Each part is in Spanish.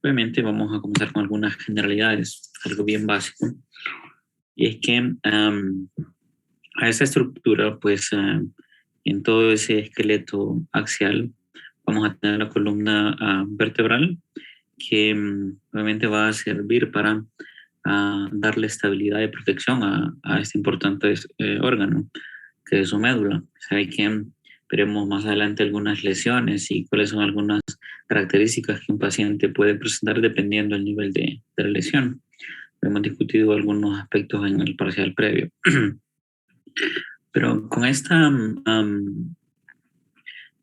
Obviamente vamos a comenzar con algunas generalidades, algo bien básico. Y es que a esa estructura, pues en todo ese esqueleto axial, vamos a tener la columna vertebral que obviamente va a servir para darle estabilidad y protección a este importante órgano, que es su médula. Sabe que veremos más adelante algunas lesiones y cuáles son algunas características que un paciente puede presentar dependiendo del nivel de la lesión. Hemos discutido algunos aspectos en el parcial previo. Pero con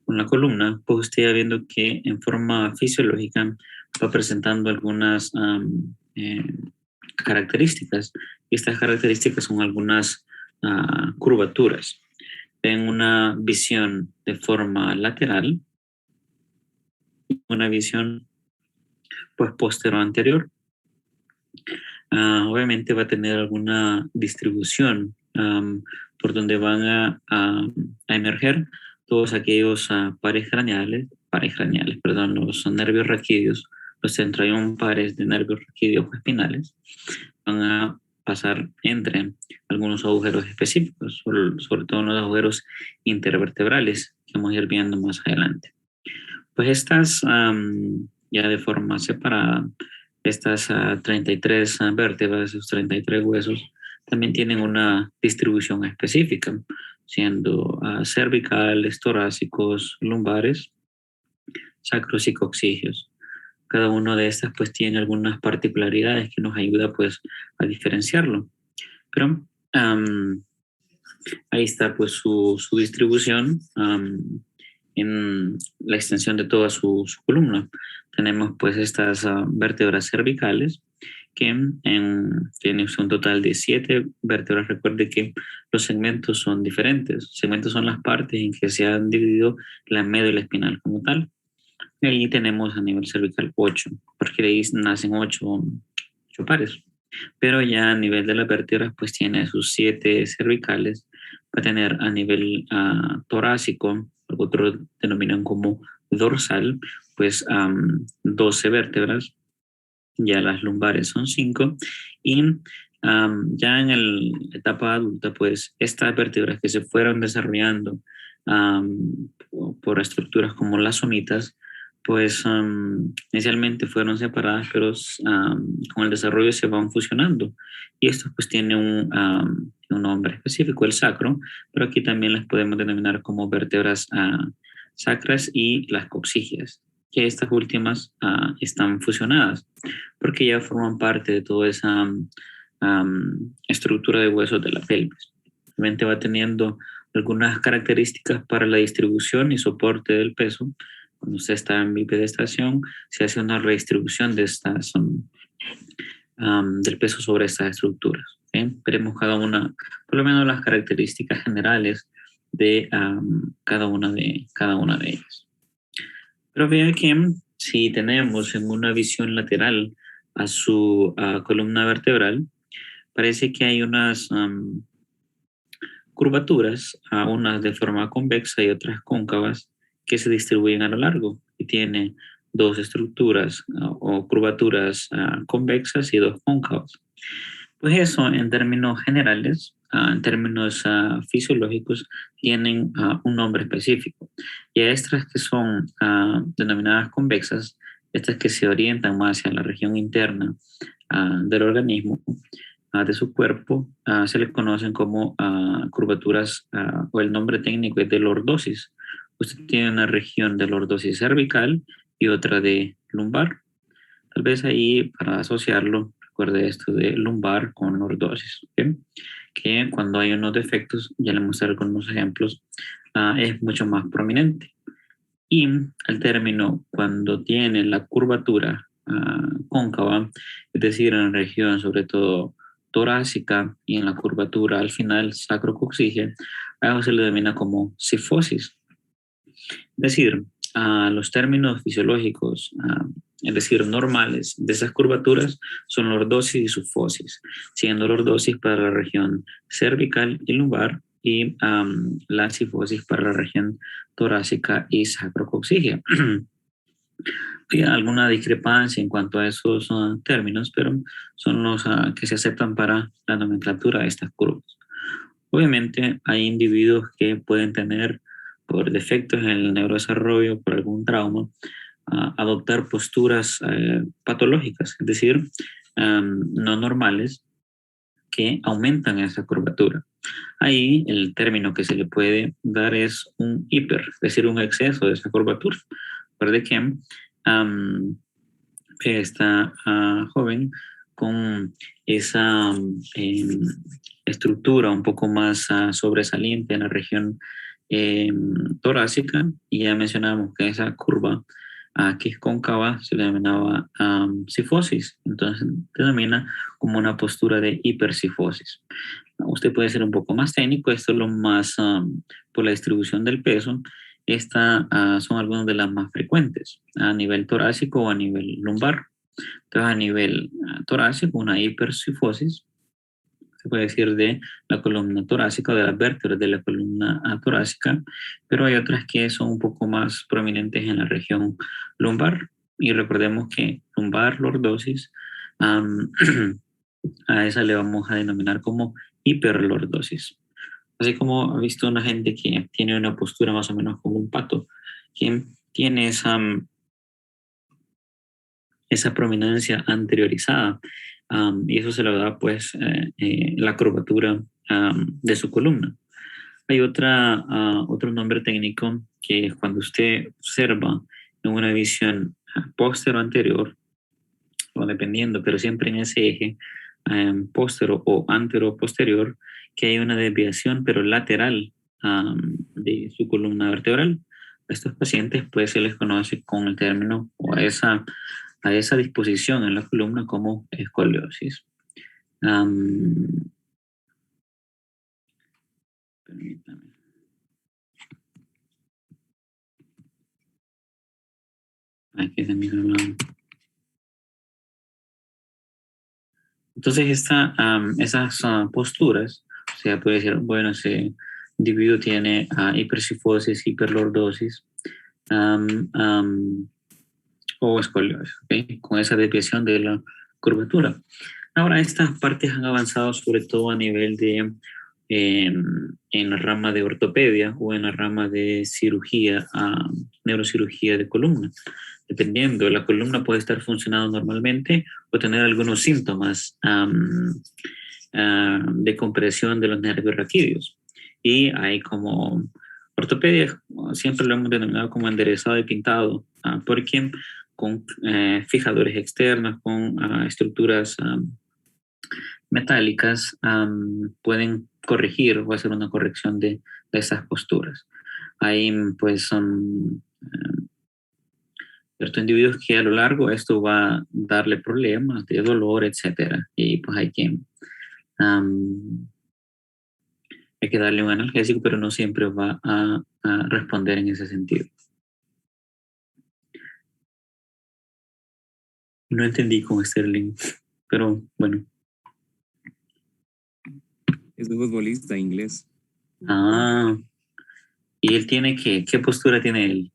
con la columna, pues usted ya viendo que en forma fisiológica va presentando algunas características. Y estas características son algunas curvaturas. En una visión de forma lateral y una visión pues posterior anterior. Obviamente va a tener alguna distribución por donde van a emerger todos aquellos pares craneales, perdón, los nervios raquídeos, los centroion-pares de nervios raquídeos espinales, van a pasar entre algunos agujeros específicos, sobre todo los agujeros intervertebrales que vamos a ir viendo más adelante. Pues estas ya de forma separada, estas 33 vértebras, esos 33 huesos, también tienen una distribución específica, siendo cervicales, torácicos, lumbares, sacros y coxígeos. Cada uno de estas pues tiene algunas particularidades que nos ayuda pues a diferenciarlo. Pero ahí está pues su distribución en la extensión de toda su columna. Tenemos pues estas vértebras cervicales que tienen un total de 7 vértebras. Recuerde que los segmentos son diferentes. Segmentos son las partes en que se han dividido la médula espinal como tal. Y ahí tenemos a nivel cervical 8, porque de ahí nacen 8 pares. Pero ya a nivel de las vértebras, pues tiene sus 7 cervicales, va a tener a nivel torácico, lo que otros denominan como dorsal, pues 12 vértebras, ya las lumbares son 5, y ya en la etapa adulta, pues estas vértebras que se fueron desarrollando por estructuras como las somitas, pues inicialmente fueron separadas, pero con el desarrollo se van fusionando. Y esto pues tiene un nombre específico, el sacro, pero aquí también las podemos denominar como vértebras sacras y las coxígeas, que estas últimas están fusionadas, porque ya forman parte de toda esa estructura de huesos de la pelvis. Realmente va teniendo algunas características para la distribución y soporte del peso. Cuando usted está en bipedestación, se hace una redistribución de estas, del peso sobre estas estructuras. Veremos cada una, por lo menos las características generales de cada una de ellas. Pero vea que si tenemos en una visión lateral a su columna vertebral, parece que hay unas curvaturas, unas de forma convexa y otras cóncavas, que se distribuyen a lo largo y tiene dos estructuras o curvaturas convexas y dos cóncavas. Pues eso, en términos generales, en términos fisiológicos, tienen un nombre específico. Y a estas que son denominadas convexas, estas que se orientan más hacia la región interna del organismo, de su cuerpo, se les conocen como curvaturas, o el nombre técnico es de lordosis. Usted tiene una región de lordosis cervical y otra de lumbar. Tal vez ahí, para asociarlo, recuerde esto de lumbar con lordosis, ¿okay? Que cuando hay unos defectos, ya le mostré con unos ejemplos, es mucho más prominente. Y al término, cuando tiene la curvatura cóncava, es decir, en la región sobre todo torácica y en la curvatura al final sacrocoxígea, a eso se le denomina como cifosis. Es decir, los términos fisiológicos, es decir, normales de esas curvaturas son lordosis y cifosis, siendo lordosis para la región cervical y lumbar y la cifosis para la región torácica y sacrocoxígea. Hay alguna discrepancia en cuanto a esos términos, pero son los que se aceptan para la nomenclatura de estas curvas. Obviamente hay individuos que pueden tener por defectos en el neurodesarrollo, por algún trauma, adoptar posturas patológicas, es decir, no normales, que aumentan esa curvatura. Ahí el término que se le puede dar es un hiper, es decir, un exceso de esa curvatura. Recuerde que esta joven con esa estructura un poco más sobresaliente en la región torácica, y ya mencionábamos que esa curva que es cóncava se denominaba cifosis, entonces se denomina como una postura de hipercifosis. Usted puede ser un poco más técnico, esto es lo más por la distribución del peso. Estas son algunas de las más frecuentes a nivel torácico o a nivel lumbar. Entonces, a nivel torácico, una hipercifosis, se puede decir de la columna torácica o de las vértebras de la columna torácica, pero hay otras que son un poco más prominentes en la región lumbar. Y recordemos que lumbar lordosis, a esa le vamos a denominar como hiperlordosis. Así como ha visto una gente que tiene una postura más o menos como un pato, que tiene esa prominencia anteriorizada, y eso se le da pues la curvatura de su columna. Hay otro nombre técnico que es cuando usted observa en una visión póstero anterior, o dependiendo, pero siempre en ese eje póstero o antero posterior, que hay una desviación pero lateral de su columna vertebral. A estos pacientes pues se les conoce con el término o a esa disposición en la columna como escoliosis. Permítame. Aquí se me hablando. Entonces esas posturas, o sea, puede decir, bueno, ese individuo tiene hipercifosis, hiperlordosis, o escoliosis, ¿okay? Con esa desviación de la curvatura. Ahora, estas partes han avanzado sobre todo a nivel de, en la rama de ortopedia o en la rama de cirugía, neurocirugía de columna. Dependiendo, la columna puede estar funcionando normalmente o tener algunos síntomas de compresión de los nervios raquídeos. Y hay como ortopedia, siempre lo hemos denominado como enderezado y pintado, porque con fijadores externos, con estructuras metálicas, pueden corregir o hacer una corrección de esas posturas. Ahí pues son ciertos individuos que a lo largo esto va a darle problemas de dolor, etcétera. Y pues hay que darle un analgésico, pero no siempre va a responder en ese sentido. No entendí con Sterling, pero bueno. Es un futbolista inglés. ¿Y él tiene qué postura tiene él?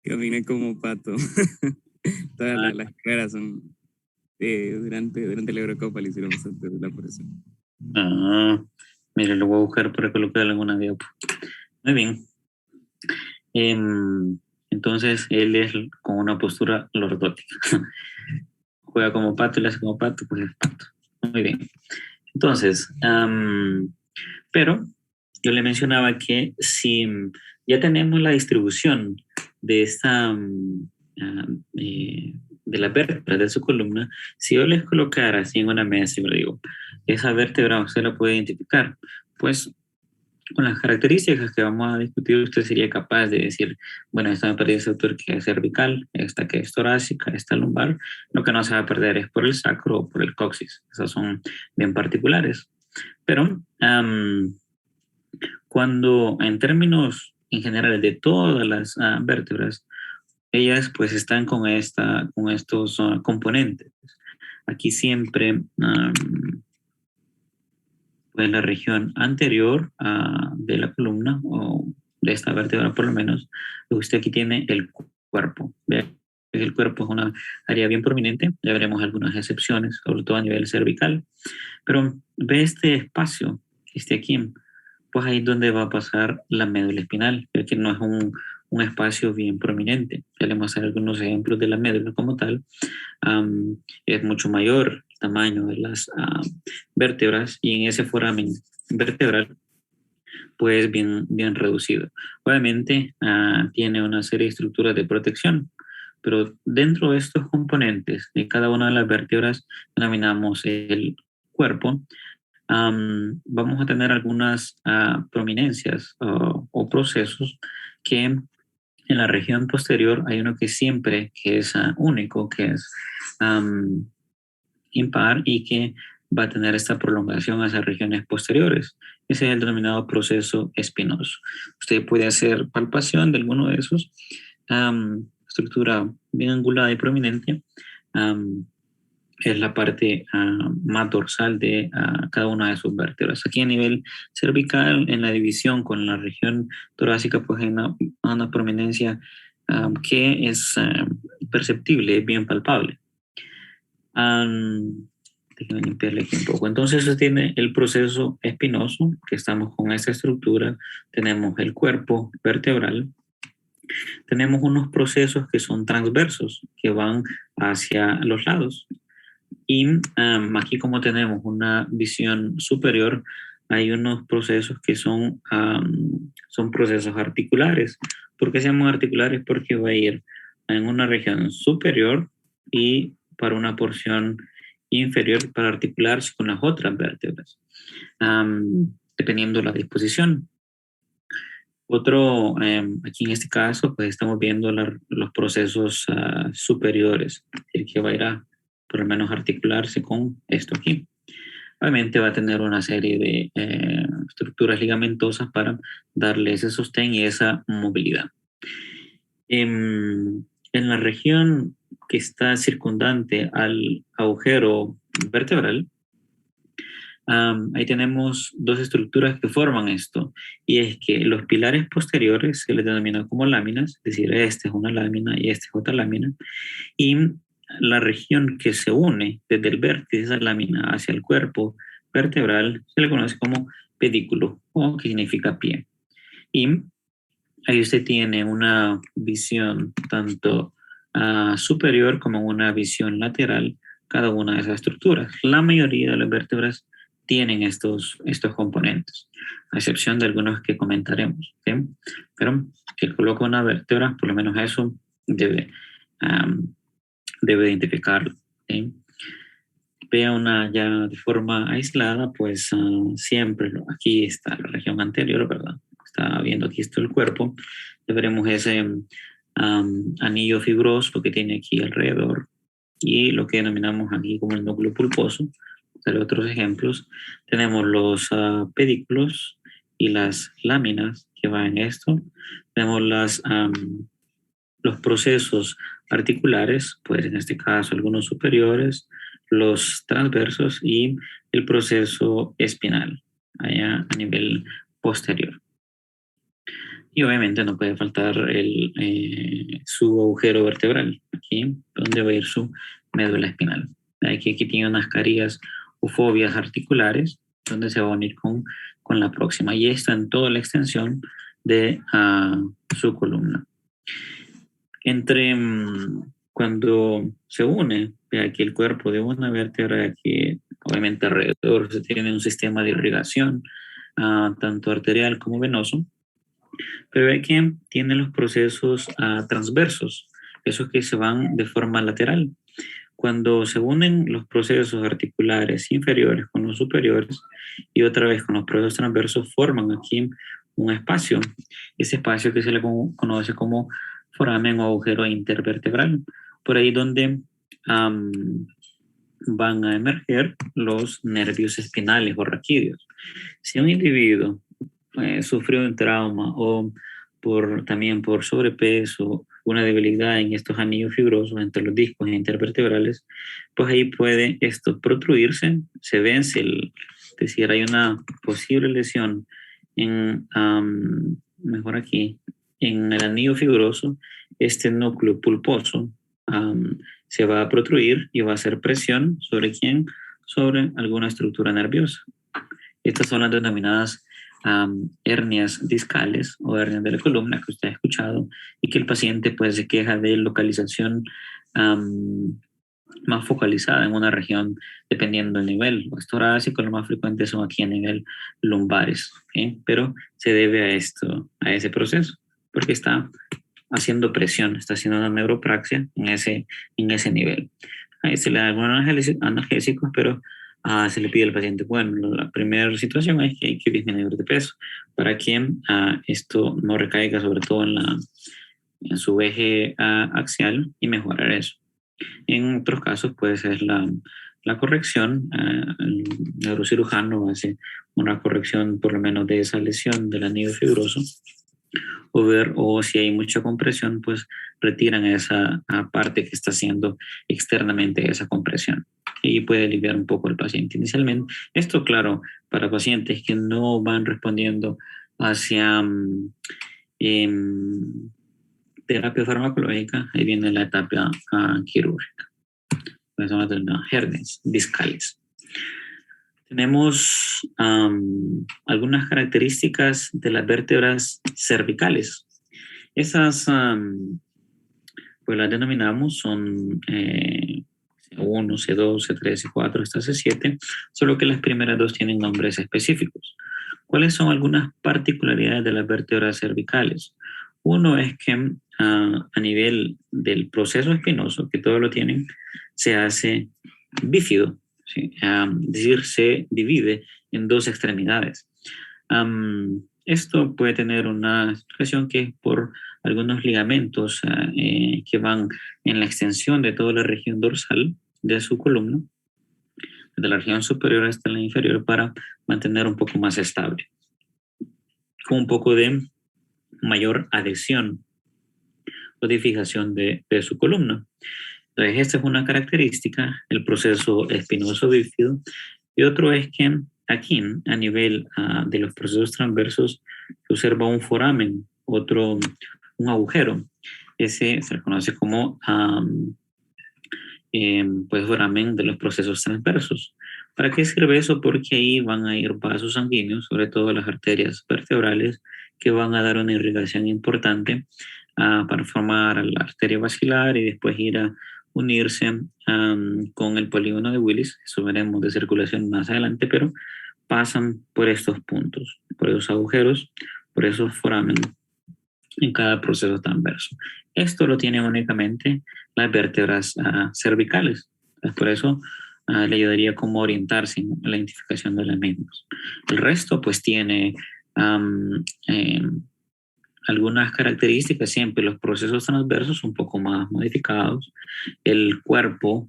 Camina como pato. Todas las caras son durante la Eurocopa le hicieron bastante de la presión. Mire, lo voy a buscar para colocarlo en una diapo. Muy bien. Entonces, él es con una postura lordótica. Juega como pato y le hace como pato, pues es pato. Muy bien. Entonces, pero yo le mencionaba que si ya tenemos la distribución de esta de la vértebra de su columna, si yo les colocara así en una mesa y le digo, esa vértebra usted la puede identificar, pues con las características que vamos a discutir, usted sería capaz de decir, bueno, esta me parece autor que es cervical, esta que es torácica, esta lumbar, lo que no se va a perder es por el sacro o por el coxis, esas son bien particulares. Pero cuando en términos en general de todas las vértebras, ellas pues están con estos componentes. Aquí siempre pues la región anterior de la columna o de esta vértebra por lo menos, usted aquí tiene el cuerpo. Vea que el cuerpo es una área bien prominente, ya veremos algunas excepciones, sobre todo a nivel cervical, pero ve este espacio que esté aquí, pues ahí es donde va a pasar la médula espinal, ya que no es un espacio bien prominente. Ya le vamos a hacer algunos ejemplos de la médula como tal. Es mucho mayor el tamaño de las vértebras y en ese foramen vertebral pues bien reducido. Obviamente tiene una serie de estructuras de protección, pero dentro de estos componentes de cada una de las vértebras denominamos el cuerpo. Vamos a tener algunas prominencias o procesos que en la región posterior hay uno que siempre que es único, que es impar y que va a tener esta prolongación hacia regiones posteriores. Ese es el denominado proceso espinoso. Usted puede hacer palpación de alguno de esos, estructura bien angulada y prominente, es la parte más dorsal de cada una de sus vértebras. Aquí a nivel cervical, en la división con la región torácica, pues hay una prominencia que es perceptible, bien palpable. Déjenme limpiarle aquí un poco. Entonces se tiene el proceso espinoso, que estamos con esta estructura. Tenemos el cuerpo vertebral. Tenemos unos procesos que son transversos, que van hacia los lados. Y aquí como tenemos una visión superior, hay unos procesos que son procesos articulares. ¿Por qué se llaman articulares? Porque va a ir en una región superior y para una porción inferior para articularse con las otras vértebras, dependiendo de la disposición. Aquí en este caso, pues estamos viendo los procesos superiores, el que va a ir a por lo menos articularse con esto aquí. Obviamente va a tener una serie de estructuras ligamentosas para darle ese sostén y esa movilidad. En la región que está circundante al agujero vertebral, ahí tenemos dos estructuras que forman esto, y es que los pilares posteriores se les denomina como láminas, es decir, esta es una lámina y esta es otra lámina, y la región que se une desde el vértice de esa lámina hacia el cuerpo vertebral se le conoce como pedículo, o que significa pie. Y ahí usted tiene una visión tanto superior como una visión lateral, cada una de esas estructuras. La mayoría de las vértebras tienen estos componentes, a excepción de algunos que comentaremos. ¿Sí? Pero que coloca una vértebra, por lo menos eso debe identificarlo. ¿Sí? Vea una ya de forma aislada, pues siempre aquí está la región anterior, ¿verdad? Está viendo aquí esto el cuerpo. Ya veremos ese anillo fibroso que tiene aquí alrededor y lo que denominamos aquí como el núcleo pulposo. Para otros ejemplos, tenemos los pedículos y las láminas que van en esto. Tenemos los procesos articulares, pues en este caso algunos superiores, los transversos y el proceso espinal, allá a nivel posterior. Y obviamente no puede faltar su agujero vertebral, aquí donde va a ir su médula espinal. Aquí tiene unas carillas o fobias articulares donde se va a unir con la próxima, y está en toda la extensión de su columna. Cuando se une aquí el cuerpo de una vértebra, que obviamente alrededor se tiene un sistema de irrigación, tanto arterial como venoso, pero hay que tiene los procesos transversos, esos que se van de forma lateral. Cuando se unen los procesos articulares inferiores con los superiores y otra vez con los procesos transversos, forman aquí un espacio. Ese espacio que se le conoce como foramen o agujero intervertebral. Por ahí donde van a emerger los nervios espinales o raquídeos. Si un individuo sufrió un trauma o también por sobrepeso, una debilidad en estos anillos fibrosos entre los discos intervertebrales, pues ahí puede esto protruirse, se vence, es decir, hay una posible lesión mejor aquí, en el anillo fibroso, este núcleo pulposo se va a protruir y va a hacer presión ¿sobre quién? Sobre alguna estructura nerviosa. Estas son las denominadas hernias discales o hernias de la columna que usted ha escuchado y que el paciente pues se queja de localización más focalizada en una región dependiendo del nivel. Los torácicos lo más frecuentes son aquí a nivel lumbares, ¿okay? Pero se debe a esto, a ese proceso, porque está haciendo presión, está haciendo una neuropraxia en ese nivel. Ahí se le da algunos analgésicos, pero se le pide al paciente, bueno, la primera situación es que hay que disminuir de peso para que esto no recaiga sobre todo en su eje axial y mejorar eso. En otros casos puede ser la corrección, el neurocirujano hace una corrección por lo menos de esa lesión del anillo fibroso, o si hay mucha compresión, pues retiran esa parte que está haciendo externamente esa compresión y puede aliviar un poco al paciente inicialmente. Esto, claro, para pacientes que no van respondiendo hacia terapia farmacológica, ahí viene la etapa quirúrgica. Son las hernias discales. Tenemos algunas características de las vértebras cervicales. Esas, pues las denominamos, son C1, C2, C3, C4, hasta C7, solo que las primeras dos tienen nombres específicos. ¿Cuáles son algunas particularidades de las vértebras cervicales? Uno es que a nivel del proceso espinoso, que todo lo tienen, se hace bífido, ¿sí? Es decir, se divide en dos extremidades. Esto puede tener una explicación que es por algunos ligamentos que van en la extensión de toda la región dorsal de su columna, de la región superior hasta la inferior, para mantener un poco más estable, con un poco de mayor adhesión o de fijación de su columna. Entonces, esta es una característica, el proceso espinoso bífido. Y otro es que aquí, a nivel de los procesos transversos, se observa un foramen, un agujero. Ese se le conoce como pues, foramen de los procesos transversos. ¿Para qué sirve eso? Porque ahí van a ir vasos sanguíneos, sobre todo las arterias vertebrales, que van a dar una irrigación importante para formar la arteria basilar y después ir a unirse con el polígono de Willis. Eso veremos de circulación más adelante, pero pasan por estos puntos, por esos agujeros, por esos foramen en cada proceso transverso. Esto lo tienen únicamente las vértebras cervicales. Por eso le ayudaría como orientarse en la identificación de las mismas. El resto pues tiene algunas características, siempre los procesos transversos un poco más modificados, el cuerpo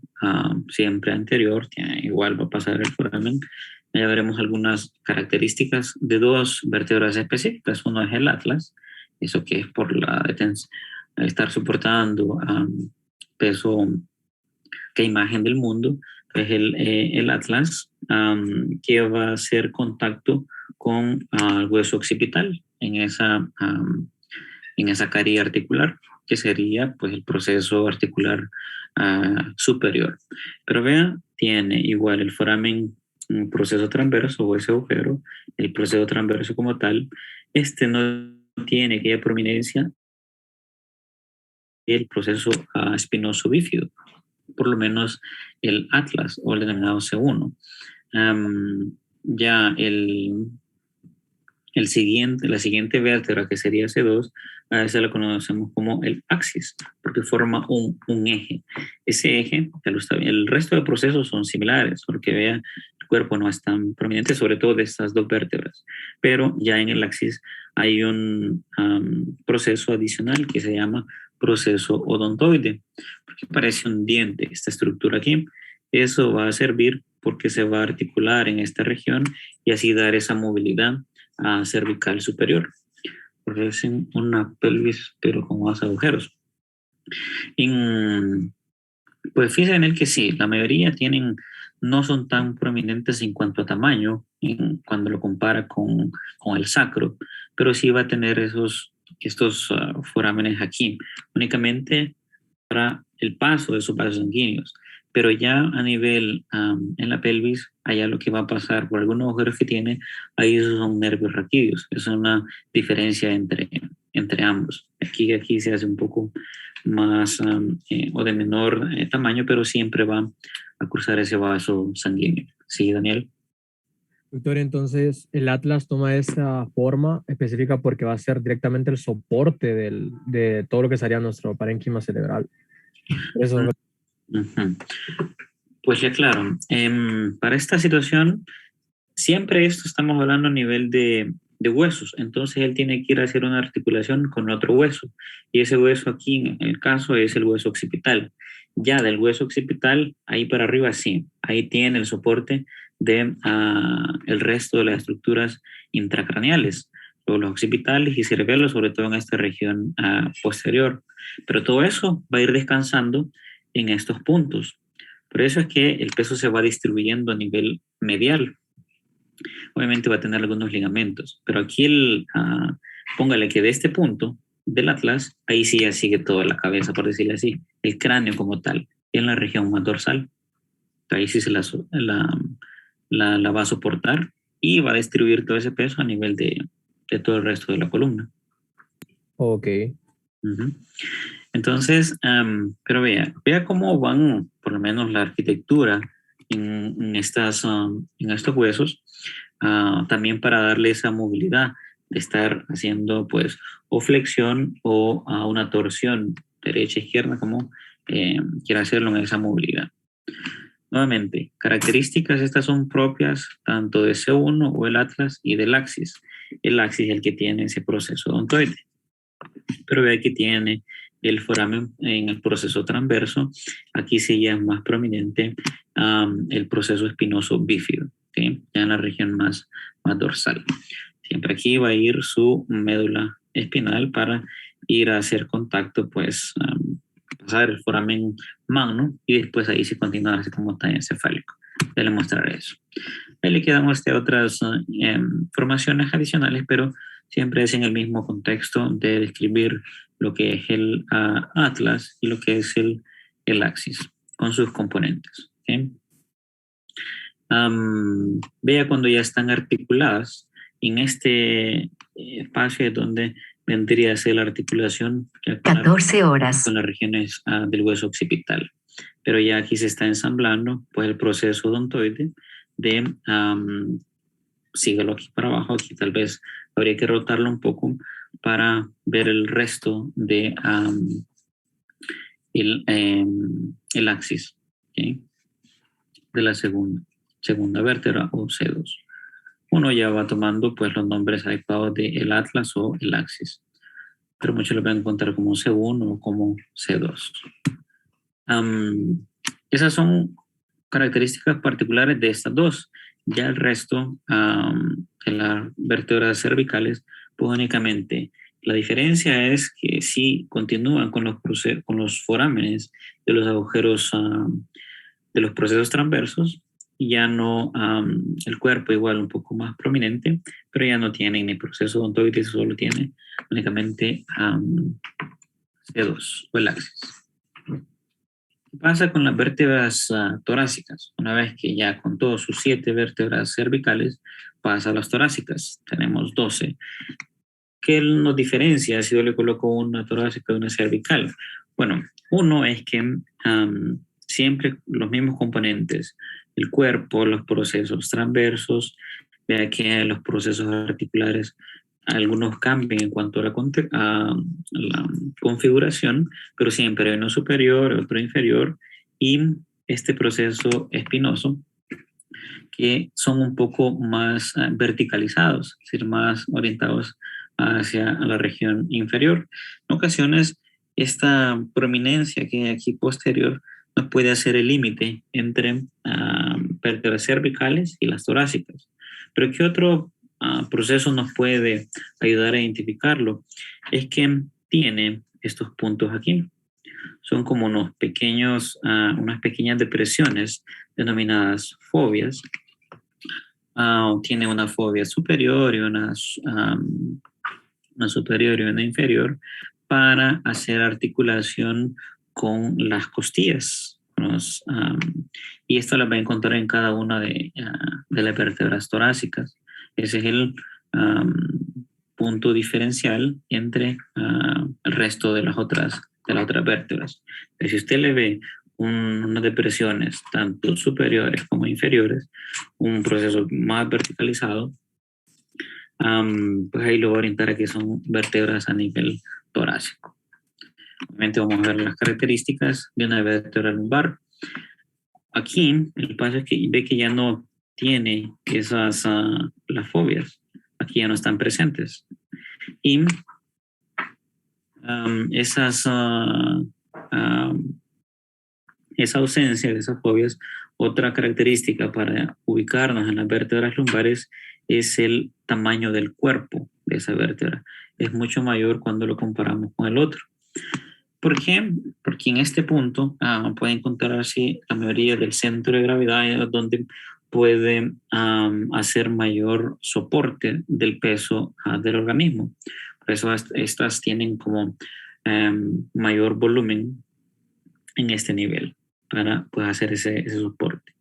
siempre anterior, igual va a pasar el foramen. Ya veremos algunas características de dos vértebras específicas. Uno es el atlas, eso que es por estar soportando peso que imagen del mundo. Es el atlas que va a hacer contacto con el hueso occipital en esa carie articular, que sería pues el proceso articular superior. Pero vean, tiene igual el foramen, un proceso transverso o ese agujero, el proceso transverso como tal. Este no tiene aquella prominencia del proceso espinoso bífido, por lo menos el atlas o el denominado C1. Ya la siguiente vértebra, que sería C2, a veces la conocemos como el axis, porque forma un eje. Ese eje, el resto de procesos son similares, porque vea, el cuerpo no es tan prominente, sobre todo de estas dos vértebras, pero ya en el axis hay un proceso adicional que se llama proceso odontoide, porque parece un diente esta estructura aquí. Eso va a servir porque se va a articular en esta región y así dar esa movilidad cervical superior. Parecen una pelvis, pero con más agujeros. Pues fíjense en el que sí, la mayoría no son tan prominentes en cuanto a tamaño cuando lo compara con el sacro, pero sí va a tener esos estos forámenes aquí, únicamente para el paso de esos vasos sanguíneos. Pero ya a nivel en la pelvis, allá lo que va a pasar por algunos agujeros que tiene, ahí esos son nervios raquídeos. Es una diferencia entre ambos. Aquí se hace un poco más o de menor tamaño, pero siempre va a cruzar ese vaso sanguíneo. ¿Sí, Daniel? Victoria, entonces el Atlas toma esa forma específica porque va a ser directamente el soporte de todo lo que sería nuestro parénquima cerebral. Por eso, Uh-huh. Pues ya claro, para esta situación, siempre esto estamos hablando a nivel de huesos, entonces él tiene que ir a hacer una articulación con otro hueso, y ese hueso aquí en el caso es el hueso occipital. Ya del hueso occipital, ahí para arriba sí, ahí tiene el soporte de el resto de las estructuras intracraneales, los occipitales y cerebelos, sobre todo en esta región posterior. Pero todo eso va a ir descansando en estos puntos. Por eso es que el peso se va distribuyendo a nivel medial. Obviamente va a tener algunos ligamentos, pero aquí póngale que de este punto del atlas, ahí sí ya sigue toda la cabeza, por decirlo así, el cráneo como tal, y en la región más dorsal. Ahí sí se la va a soportar y va a distribuir todo ese peso a nivel de todo el resto de la columna. ok. Uh-huh. Entonces, pero vea cómo van, por lo menos la arquitectura en estos huesos, también para darle esa movilidad de estar haciendo pues o flexión o una torsión derecha izquierda como quiera hacerlo en esa movilidad. Nuevamente, características estas son propias tanto de C1 o el atlas y del axis. El axis es el que tiene ese proceso odontoide, pero vea que tiene el foramen en el proceso transverso. Aquí sí ya es más prominente el proceso espinoso bífido, ¿sí? Ya en la región más dorsal. Siempre aquí va a ir su médula espinal para ir a hacer contacto, pues pasar el foramen magno y después ahí sí continuar así como tallo encefálico. Ya le mostraré eso. Ahí le quedan otras formaciones adicionales, pero siempre es en el mismo contexto de describir lo que es el atlas y lo que es el axis con sus componentes. ¿Okay? Vea cuando ya están articuladas en este espacio donde vendría a ser la articulación 14 horas con las regiones del hueso occipital. Pero ya aquí se está ensamblando pues el proceso odontoide de síguelo aquí para abajo. Aquí tal vez habría que rotarlo un poco para ver el resto de el axis, ¿okay? De la segunda vértebra o C2. Uno ya va tomando pues los nombres adecuados de el atlas o el axis, pero muchos lo van a encontrar como C1 o como C2. Esas son características particulares de estas dos. Ya el resto de las vértebras cervicales, pues únicamente la diferencia es que sí continúan con los forámenes de los agujeros de los procesos transversos, y ya no el cuerpo igual un poco más prominente, pero ya no tiene ni proceso odontoide, solo tiene únicamente C2 o el axis. ¿Qué pasa con las vértebras torácicas? Una vez que ya con todos sus 7 vértebras cervicales pasa a las torácicas, tenemos 12. ¿Qué nos diferencia si yo le coloco una torácica de una cervical? Bueno, uno es que siempre los mismos componentes, el cuerpo, los procesos transversos, vea que los procesos articulares, algunos cambian en cuanto a la configuración, pero siempre hay uno superior, otro inferior, y este proceso espinoso, que son un poco más verticalizados, es decir, más orientados hacia la región inferior. En ocasiones, esta prominencia que hay aquí posterior no puede hacer el límite entre vértebras cervicales y las torácicas. Pero ¿qué otro proceso nos puede ayudar a identificarlo? Es que tiene estos puntos aquí. Son como unas pequeñas depresiones denominadas fobias. Tiene una fobia superior y una una superior y una inferior, para hacer articulación con las costillas. Y esto lo va a encontrar en cada una de las vértebras torácicas. Ese es el punto diferencial entre el resto de las otras vértebras. Si usted le ve unas depresiones tanto superiores como inferiores, un proceso más verticalizado, pues ahí lo voy a orientar a que son vértebras a nivel torácico. Obviamente vamos a ver las características de una vértebra lumbar. Aquí el paso es que ve que ya no tiene esas las fobias, aquí ya no están presentes. Y esa ausencia de esas fobias, otra característica para ubicarnos en las vértebras lumbares es el tamaño del cuerpo de esa vértebra. Es mucho mayor cuando lo comparamos con el otro. ¿Por qué? Porque en este punto puede encontrarse la mayoría del centro de gravedad donde puede hacer mayor soporte del peso del organismo. Por eso estas tienen como mayor volumen en este nivel para pues, hacer ese soporte.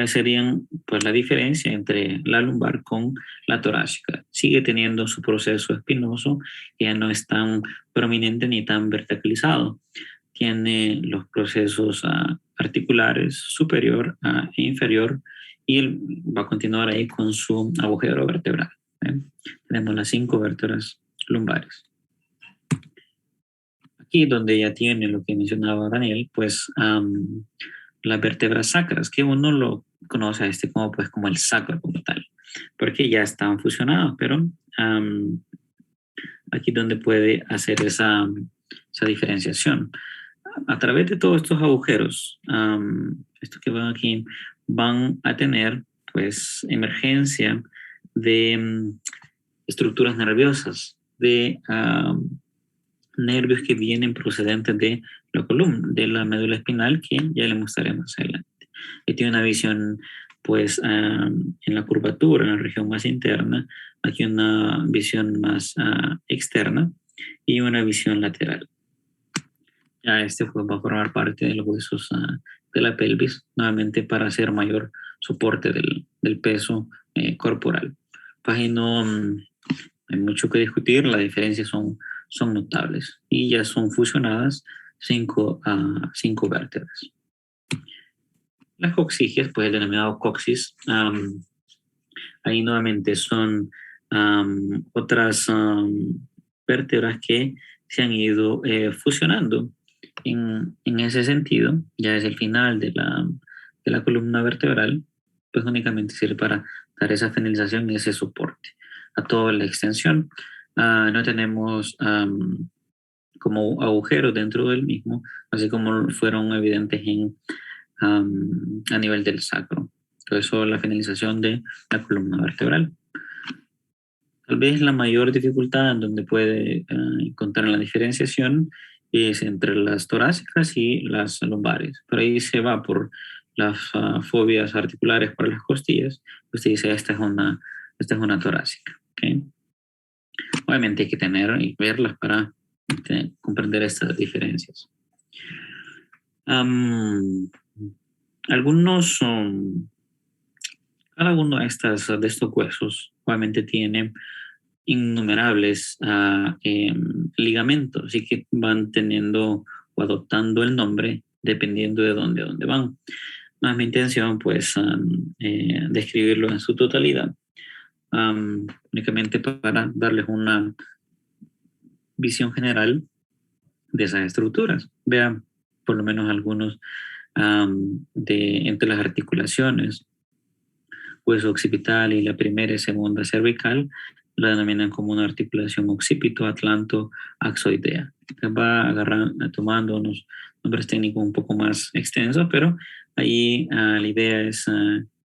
Serían pues la diferencia entre la lumbar con la torácica. Sigue teniendo su proceso espinoso, ya no es tan prominente ni tan verticalizado. Tiene los procesos articulares superior e inferior y él va a continuar ahí con su agujero vertebral. Tenemos las 5 vértebras lumbares. Aquí donde ya tiene lo que mencionaba Daniel, pues las vértebras sacras, que uno lo conoce a este como, pues, como el sacro como tal, porque ya están fusionados, pero aquí donde puede hacer esa diferenciación. A través de todos estos agujeros, estos que van aquí, van a tener pues emergencia de estructuras nerviosas, de nervios que vienen procedentes de la columna, de la médula espinal, que ya le mostraré más adelante. Y tiene una visión, pues, en la curvatura, en la región más interna, aquí una visión más externa y una visión lateral. Ya este pues, va a formar parte de los huesos de la pelvis, nuevamente para hacer mayor soporte del peso corporal. Pues ahí no hay mucho que discutir, las diferencias son notables y ya son fusionadas 5 vértebras. Las coxiges, pues el denominado coxis, ahí nuevamente son otras vértebras que se han ido fusionando. En ese sentido, ya desde el final de la columna vertebral, pues únicamente sirve para dar esa finalización y ese soporte a toda la extensión. No tenemos como agujeros dentro del mismo, así como fueron evidentes a nivel del sacro. Todo eso, la finalización de la columna vertebral. Tal vez la mayor dificultad en donde puede encontrar la diferenciación es entre las torácicas y las lumbares. Por ahí se va por las fobias articulares para las costillas. Usted dice, esta es una torácica. ¿Okay? Obviamente hay que tener y verlas para comprender estas diferencias. Cada uno de estos huesos obviamente tiene innumerables ligamentos y que van teniendo o adoptando el nombre dependiendo de dónde van. No es mi intención pues describirlo en su totalidad, únicamente para darles una visión general de esas estructuras. Vean por lo menos algunos entre las articulaciones, hueso occipital y la primera y segunda cervical, la denominan como una articulación occipito-atlanto-axoidea. Va tomando unos nombres técnicos un poco más extensos, pero ahí la idea es,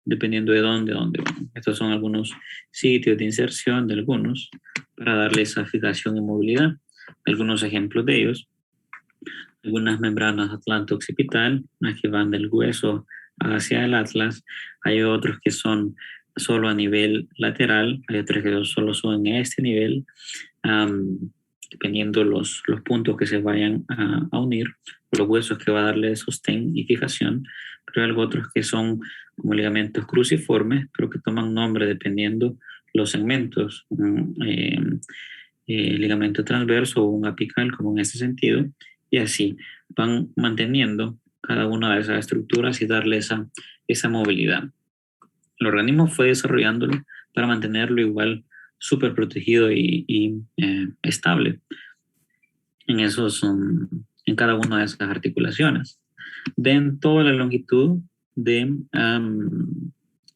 dependiendo de dónde van. Estos son algunos sitios de inserción de algunos para darle esa fijación y movilidad. Algunos ejemplos de ellos: algunas membranas atlanto-occipital, unas que van del hueso hacia el atlas. Hay otros que son solo a nivel lateral, hay otras que solo son en este nivel, dependiendo los puntos que se vayan a unir, los huesos que va a darle sostén y fijación, pero hay otros que son como ligamentos cruciformes, pero que toman nombre dependiendo los segmentos, ligamento transverso o un apical, como en este sentido, y así van manteniendo cada una de esas estructuras y darle esa movilidad. El organismo fue desarrollándolo para mantenerlo igual súper protegido y estable en cada una de esas articulaciones. En toda la longitud de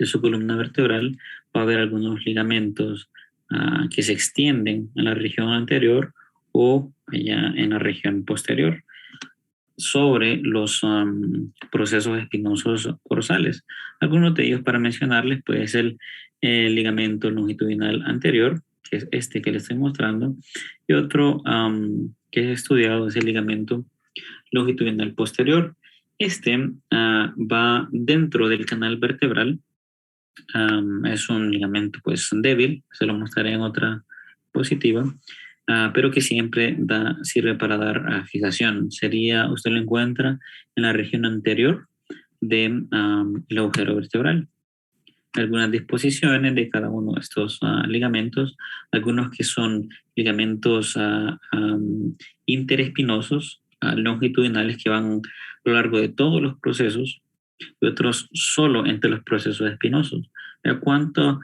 su columna vertebral va a haber algunos ligamentos que se extienden en la región anterior o allá en la región posterior sobre los procesos espinosos dorsales. Algunos de ellos, para mencionarles, puede ser el ligamento longitudinal anterior, que es este que les estoy mostrando, y otro que es estudiado es el ligamento longitudinal posterior. Este va dentro del canal vertebral. Es un ligamento pues débil, se lo mostraré en otra diapositiva, pero que siempre sirve para dar fijación. Usted lo encuentra en la región anterior del agujero vertebral. Algunas disposiciones de cada uno de estos ligamentos, algunos que son ligamentos interespinosos, longitudinales, que van a lo largo de todos los procesos, y otros solo entre los procesos espinosos. ¿Cuánto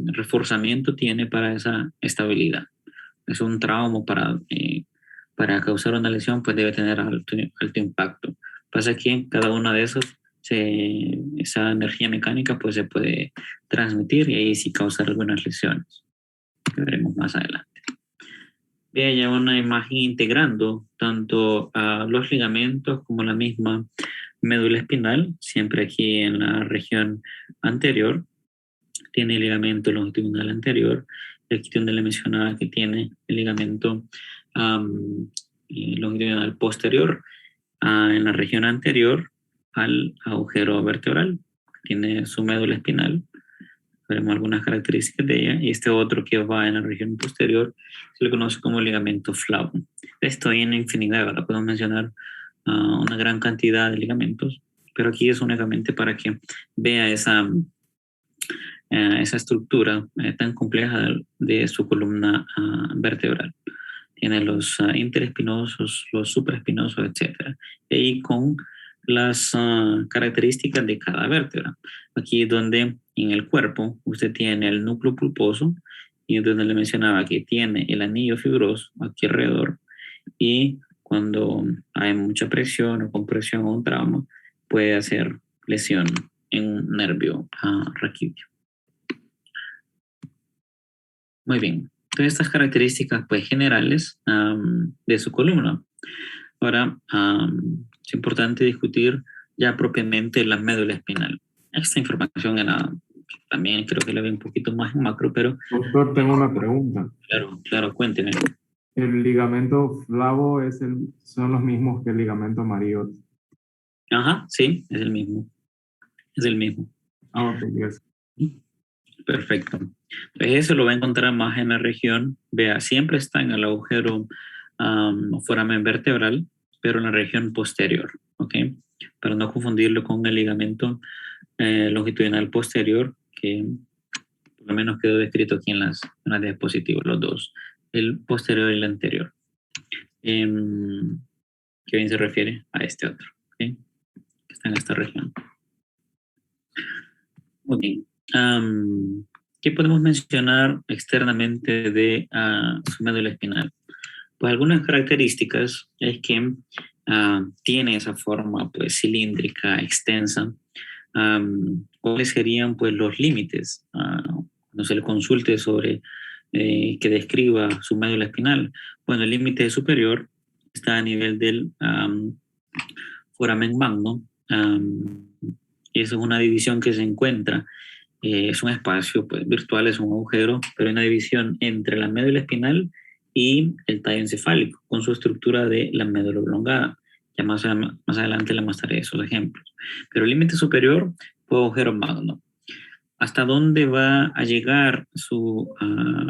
reforzamiento tiene para esa estabilidad? Es un trauma para causar una lesión, pues debe tener alto impacto. Pasa que en cada una de esos esa energía mecánica pues se puede transmitir y ahí sí causar algunas lesiones, que veremos más adelante. Vea ya una imagen integrando tanto los ligamentos como la misma médula espinal, siempre aquí en la región anterior. Tiene el ligamento longitudinal anterior, y aquí donde le mencionaba que tiene el ligamento longitudinal posterior en la región anterior al agujero vertebral. Tiene su médula espinal, veremos algunas características de ella, y este otro que va en la región posterior se le conoce como ligamento flavum. Esto hay en infinidad, ahora podemos mencionar una gran cantidad de ligamentos, pero aquí es únicamente para que vea esa estructura tan compleja de su columna vertebral. Tiene los interespinosos, los supraespinosos, etc. Y con las características de cada vértebra. Aquí es donde en el cuerpo usted tiene el núcleo pulposo, y donde le mencionaba que tiene el anillo fibroso aquí alrededor, y cuando hay mucha presión o compresión o un trauma, puede hacer lesión en un nervio raquídeo. Muy bien. Todas estas características pues generales de su columna. Ahora es importante discutir ya propiamente la médula espinal. Esta información también creo que la ve un poquito más en macro, pero... Doctor, tengo una pregunta. Claro, cuénteme. ¿El ligamento flavo son los mismos que el ligamento amarillo? Ajá, sí, es el mismo. Ok, gracias. Perfecto. Entonces eso lo va a encontrar más en la región, vea, siempre está en el agujero foramen vertebral, pero en la región posterior, ¿ok? Para no confundirlo con el ligamento longitudinal posterior, que por lo menos quedó descrito aquí en las diapositivas, los dos, el posterior y el anterior. ¿Qué bien se refiere a este otro? ¿Okay? Que está en esta región. Muy bien. ¿Qué podemos mencionar externamente de su médula espinal? Pues algunas características es que tiene esa forma pues cilíndrica, extensa. ¿Cuáles serían pues los límites? Cuando se le consulte sobre que describa su médula espinal. Bueno, el límite superior está a nivel del foramen magno, y eso es una división que se encuentra, es un espacio pues, virtual, es un agujero, pero hay una división entre la médula espinal y el tallo encefálico, con su estructura de la médula oblongada. Ya más adelante le mostraré esos ejemplos. Pero el límite superior fue agujero magno. ¿Hasta dónde va a llegar su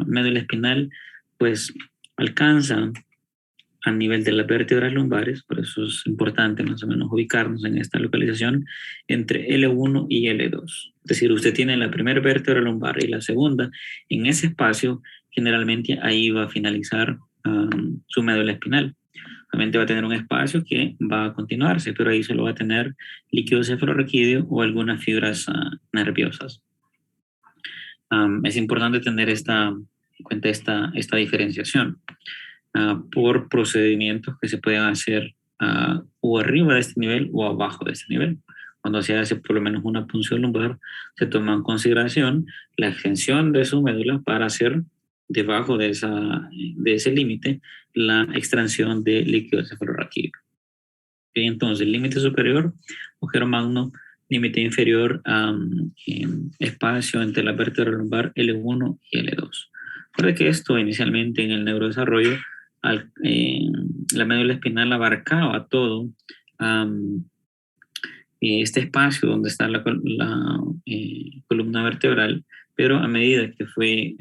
médula espinal? Pues alcanza a nivel de las vértebras lumbares, por eso es importante más o menos ubicarnos en esta localización, entre L1 y L2. Es decir, usted tiene la primera vértebra lumbar y la segunda, en ese espacio, generalmente ahí va a finalizar su médula espinal. Obviamente va a tener un espacio que va a continuarse, pero ahí solo va a tener líquido cefalorraquídeo o algunas fibras nerviosas. Es importante tener en cuenta esta diferenciación por procedimientos que se pueden hacer o arriba de este nivel o abajo de este nivel. Cuando se hace por lo menos una punción lumbar, se toma en consideración la extensión de su médula para hacer debajo de ese límite la extracción de líquido cefalorraquídeo. Entonces, límite superior, agujero magno, límite inferior, espacio entre la vértebra lumbar L1 y L2. Recuerde que esto inicialmente en el neurodesarrollo, la médula espinal abarcaba todo este espacio donde está la columna vertebral, pero a medida que fue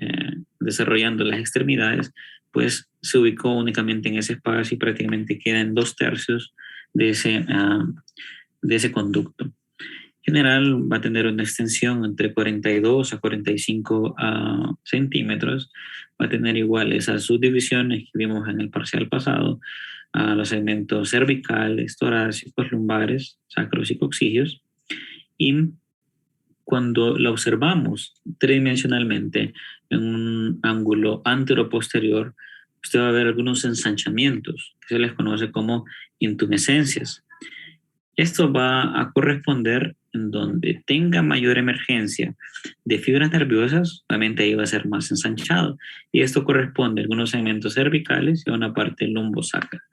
desarrollando las extremidades, pues se ubicó únicamente en ese espacio y prácticamente queda en 2/3 de ese conducto. En general va a tener una extensión entre 42 a 45 centímetros, va a tener igual esas subdivisiones que vimos en el parcial pasado, a los segmentos cervicales, torácicos, lumbares, sacros y coxígeos. Y cuando la observamos tridimensionalmente en un ángulo antero-posterior, usted va a ver algunos ensanchamientos que se les conoce como intumescencias. Esto va a corresponder en donde tenga mayor emergencia de fibras nerviosas, obviamente ahí va a ser más ensanchado. Y esto corresponde a algunos segmentos cervicales y a una parte lumbosacra.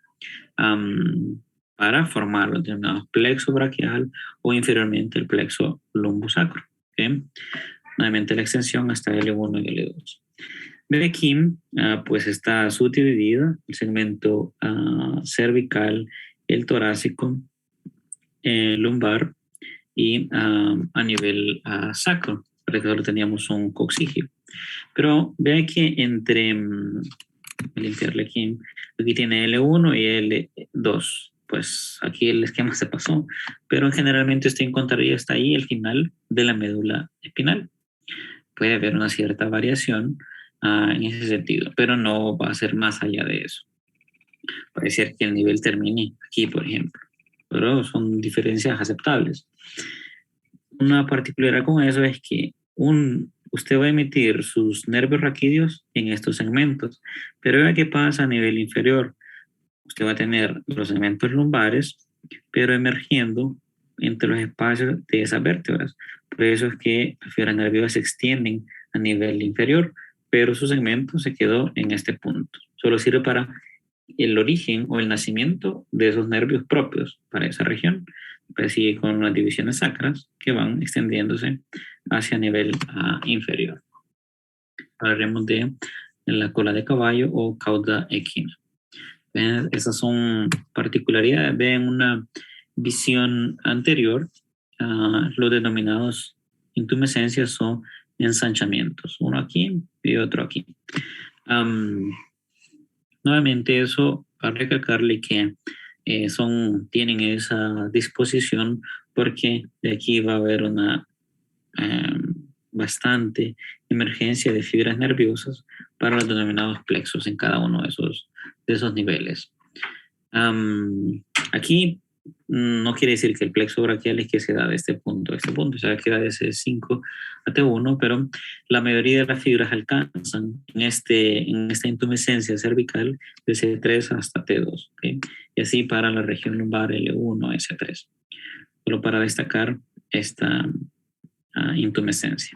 Para formar los denominados plexo braquial o inferiormente el plexo lumbosacro. ¿Okay? Nuevamente la extensión hasta L1 y L2. De aquí, pues está subdividida el segmento cervical, el torácico, lumbar y a nivel sacro. Para que solo teníamos un coxígeo. Pero vea que entre limpiarle aquí tiene L1 y L2. Pues aquí el esquema se pasó, pero generalmente usted encontraría hasta ahí el final de la médula espinal. Puede haber una cierta variación en ese sentido, pero no va a ser más allá de eso. Puede ser que el nivel termine aquí, por ejemplo, pero son diferencias aceptables. Una particularidad con eso es que usted va a emitir sus nervios raquídeos en estos segmentos, pero vea qué pasa a nivel inferior. Usted va a tener los segmentos lumbares, pero emergiendo entre los espacios de esas vértebras. Por eso es que las fibras nerviosas se extienden a nivel inferior, pero su segmento se quedó en este punto. Solo sirve para el origen o el nacimiento de esos nervios propios para esa región. Pues sigue con unas divisiones sacras que van extendiéndose hacia nivel inferior. Hablaremos de la cola de caballo o cauda equina. Esas son particularidades. Ven una visión anterior, los denominados intumescencias son ensanchamientos, uno aquí y otro aquí. Nuevamente eso, para recalcarle que tienen esa disposición porque de aquí va a haber una bastante emergencia de fibras nerviosas para los denominados plexos en cada uno de esos niveles. Aquí no quiere decir que el plexo braquial es que se da de este punto a este punto, o sea, queda de C5 a T1, pero la mayoría de las fibras alcanzan en esta intumescencia cervical de C3 hasta T2, ¿okay? Y así para la región lumbar L1, S3. Solo para destacar esta intumescencia.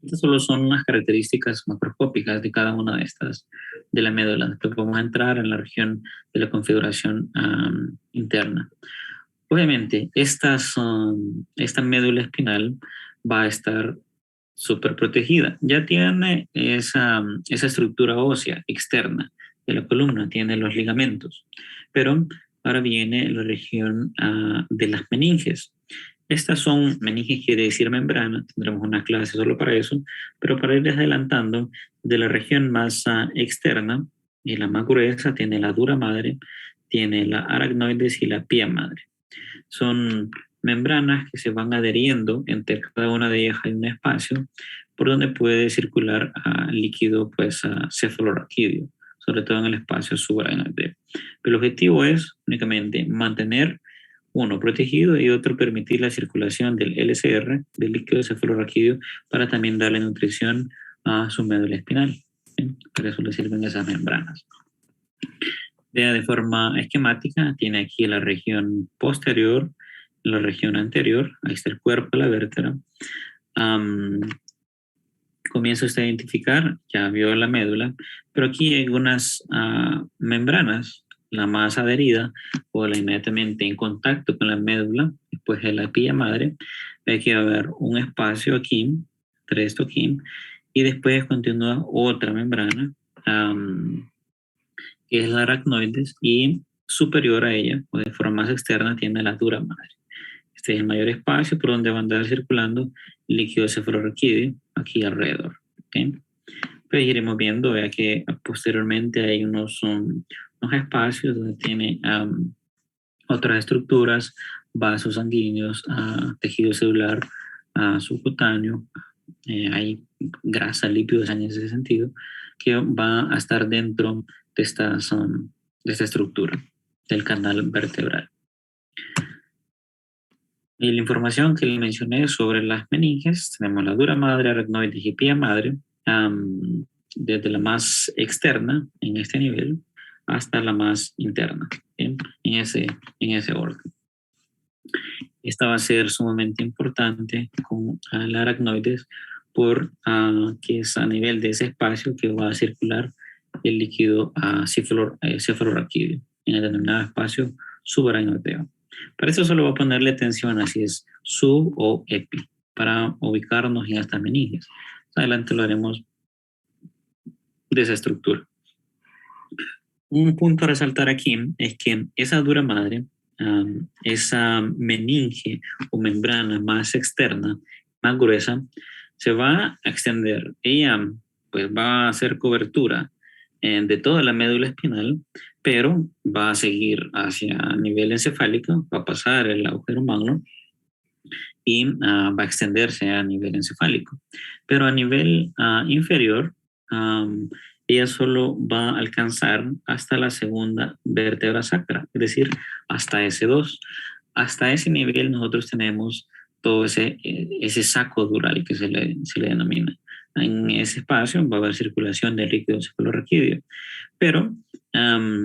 Estas solo son las características macroscópicas de cada una de la médula. Después vamos a entrar en la región de la configuración interna. Obviamente, esta médula espinal va a estar súper protegida. Ya tiene esa estructura ósea externa de la columna, tiene los ligamentos, pero ahora viene la región de las meninges. Estas son meninges, quiere decir membrana, tendremos una clase solo para eso, pero para ir adelantando, de la región más externa y la más gruesa tiene la dura madre, tiene la aracnoides y la pía madre. Son membranas que se van adheriendo, entre cada una de ellas hay un espacio por donde puede circular líquido pues cefalorraquídeo, sobre todo en el espacio subaracnoideo. Pero el objetivo es únicamente mantener uno protegido y otro permitir la circulación del LCR, del líquido cefalorraquídeo, para también darle nutrición a su médula espinal. ¿Sí? Para eso le sirven esas membranas. De forma esquemática, tiene aquí la región posterior, la región anterior, ahí está el cuerpo de la vértebra. Comienza usted a identificar, ya vio la médula, pero aquí hay unas membranas, la más adherida o la inmediatamente en contacto con la médula, después de la pía madre, ve que va a haber un espacio aquí, entre esto aquí, y después continúa otra membrana, que es la aracnoides, y superior a ella, o de forma más externa, tiene la dura madre. Este es el mayor espacio por donde va a andar circulando líquido cefalorraquídeo aquí alrededor. ¿Okay? Pues iremos viendo, vea que posteriormente hay unos espacios donde tiene otras estructuras, vasos sanguíneos, tejido celular, subcutáneo, hay grasa, lípidos en ese sentido, que va a estar dentro de esta estructura del canal vertebral. Y la información que le mencioné sobre las meninges, tenemos la dura madre, aracnoides y pía madre, desde la más externa en este nivel hasta la más interna, ¿sí? en ese orden. Esta va a ser sumamente importante con la aracnoides por que es a nivel de ese espacio que va a circular el líquido cefalorraquídeo en el denominado espacio subaracnoideo. Para eso solo voy a ponerle atención a si es sub o epi, para ubicarnos en estas meninges. Adelante lo haremos de esa estructura. Un punto a resaltar aquí es que esa dura madre, esa meninge o membrana más externa, más gruesa, se va a extender. Ella pues va a hacer cobertura de toda la médula espinal, pero va a seguir hacia nivel encefálico, va a pasar el agujero magno y va a extenderse a nivel encefálico. Pero a nivel inferior, ella solo va a alcanzar hasta la segunda vértebra sacra, es decir, hasta S2. Hasta ese nivel nosotros tenemos todo ese saco dural que se le denomina. En ese espacio va a haber circulación de líquido cefalorraquídeo, pero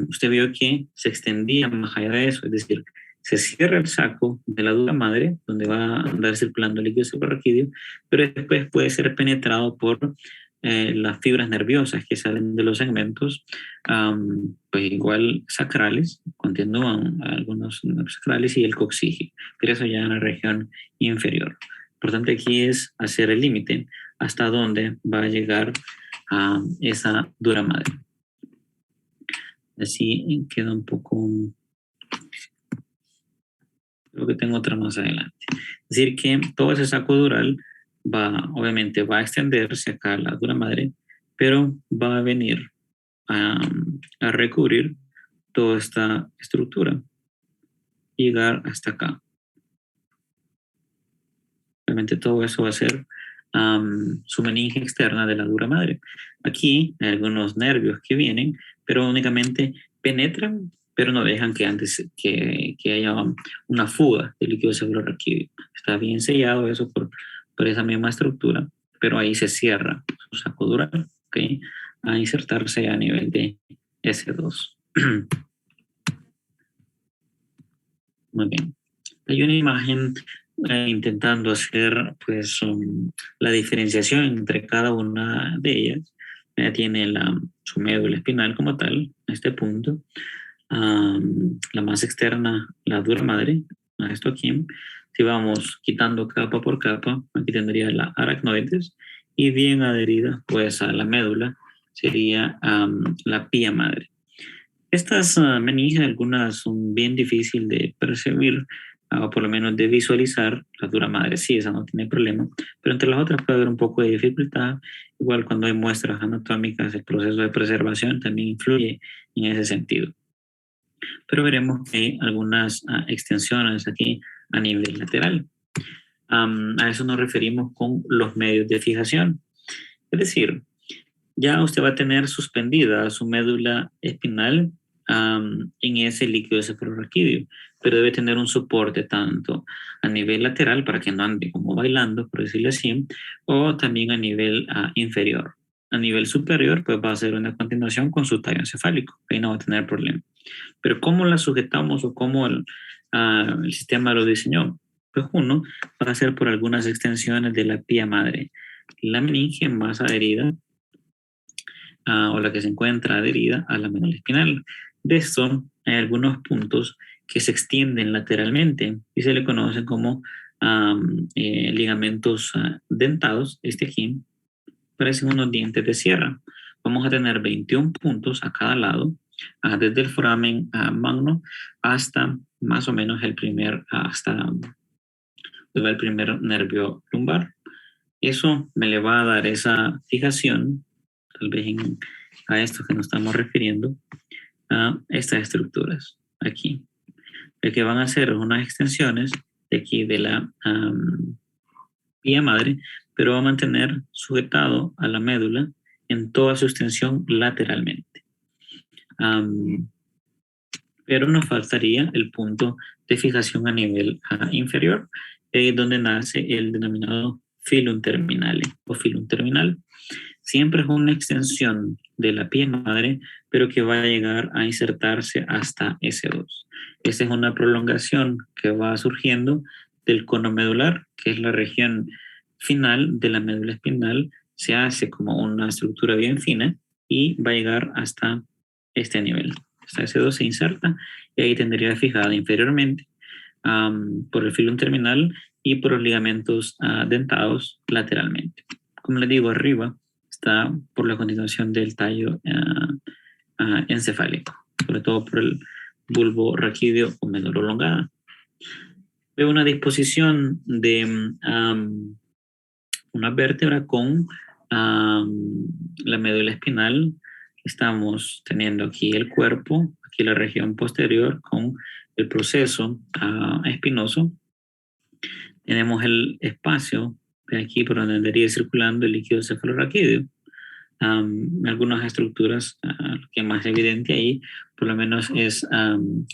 usted vio que se extendía más allá de eso, es decir, se cierra el saco de la dura madre, donde va a andar circulando el líquido cefalorraquídeo, pero después puede ser penetrado por las fibras nerviosas que salen de los segmentos, pues igual sacrales, continúan algunos sacrales y el coxígeo, pero eso ya en la región inferior. Lo importante aquí es hacer el límite hasta dónde va a llegar esa dura madre. Así queda un poco... Creo que tengo otra más adelante. Es decir, que todo ese saco dural obviamente va a extenderse acá a la dura madre, pero va a venir a recubrir toda esta estructura, llegar hasta acá. Obviamente todo eso va a ser su meninge externa de la dura madre. Aquí hay algunos nervios que vienen, pero únicamente penetran, pero no dejan que haya una fuga de líquido cefalorraquídeo. Está bien sellado eso por esa misma estructura, pero ahí se cierra su saco dural, ¿okay? A insertarse a nivel de S2. Muy bien. Hay una imagen intentando hacer pues la diferenciación entre cada una de ellas. Tiene su médula espinal como tal, a este punto. La más externa, la dura madre, a esto aquí. Si vamos quitando capa por capa, aquí tendría la aracnoides y bien adherida pues a la médula sería la pía madre. Estas meninges, algunas son bien difíciles de percibir o por lo menos de visualizar la dura madre. Sí, esa no tiene problema, pero entre las otras puede haber un poco de dificultad. Igual cuando hay muestras anatómicas, el proceso de preservación también influye en ese sentido. Pero veremos que hay algunas extensiones aquí a nivel lateral. A eso nos referimos con los medios de fijación. Es decir, ya usted va a tener suspendida su médula espinal en ese líquido cefalorraquídeo, pero debe tener un soporte tanto a nivel lateral para que no ande como bailando, por decirlo así, o también a nivel inferior. A nivel superior, pues va a ser una continuación con su tallo encefálico, ahí no va a tener problema. Pero ¿cómo la sujetamos o cómo el sistema lo diseñó? Pues uno va a ser por algunas extensiones de la pía madre, la meninge más adherida o la que se encuentra adherida a la médula espinal. De esto hay algunos puntos que se extienden lateralmente y se le conocen como ligamentos dentados. Este aquí parecen unos dientes de sierra. Vamos a tener 21 puntos a cada lado, desde el foramen magno hasta más o menos el primer nervio lumbar. Eso me le va a dar esa fijación, tal vez a esto que nos estamos refiriendo, a estas estructuras aquí. Lo que van a hacer unas extensiones de aquí de la pía madre, pero va a mantener sujetado a la médula en toda su extensión lateralmente. Pero nos faltaría el punto de fijación a nivel inferior, donde nace el denominado filum terminale o filum terminal. Siempre es una extensión de la pía madre, pero que va a llegar a insertarse hasta S2. Esa es una prolongación que va surgiendo del cono medular, que es la región final de la médula espinal. Se hace como una estructura bien fina y va a llegar hasta este nivel. Hasta S2 se inserta y ahí tendría fijada inferiormente por el filum terminal y por los ligamentos dentados lateralmente. Como les digo, arriba está por la continuación del tallo encefálico, sobre todo por el bulbo raquídeo o médula elongada. Veo una disposición de una vértebra con la médula espinal. Estamos teniendo aquí el cuerpo, aquí la región posterior con el proceso espinoso. Tenemos el espacio de aquí por donde debería ir circulando el líquido cefalorraquídeo. Algunas estructuras, lo que más evidente ahí, por lo menos es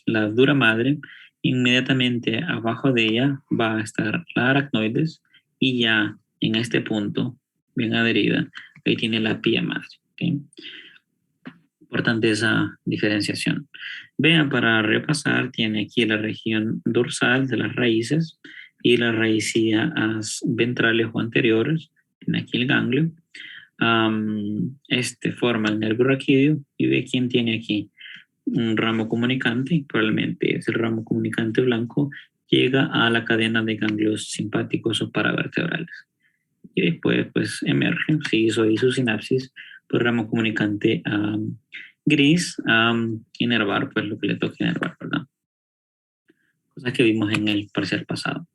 la dura madre. Inmediatamente abajo de ella va a estar la aracnoides y ya en este punto, bien adherida, ahí tiene la pía madre. ¿Okay? Importante esa diferenciación. Vean, para repasar, tiene aquí la región dorsal de las raíces y las raicías ventrales o anteriores. Tiene aquí el ganglio. Este forma el nervio raquídeo y ve quién tiene aquí un ramo comunicante, probablemente es el ramo comunicante blanco, llega a la cadena de ganglios simpáticos o paravertebrales. Y después pues emerge, si hizo ahí su sinapsis, pues ramo comunicante gris, inervar, pues lo que le toca inervar, ¿verdad? Cosas que vimos en el parcial pasado.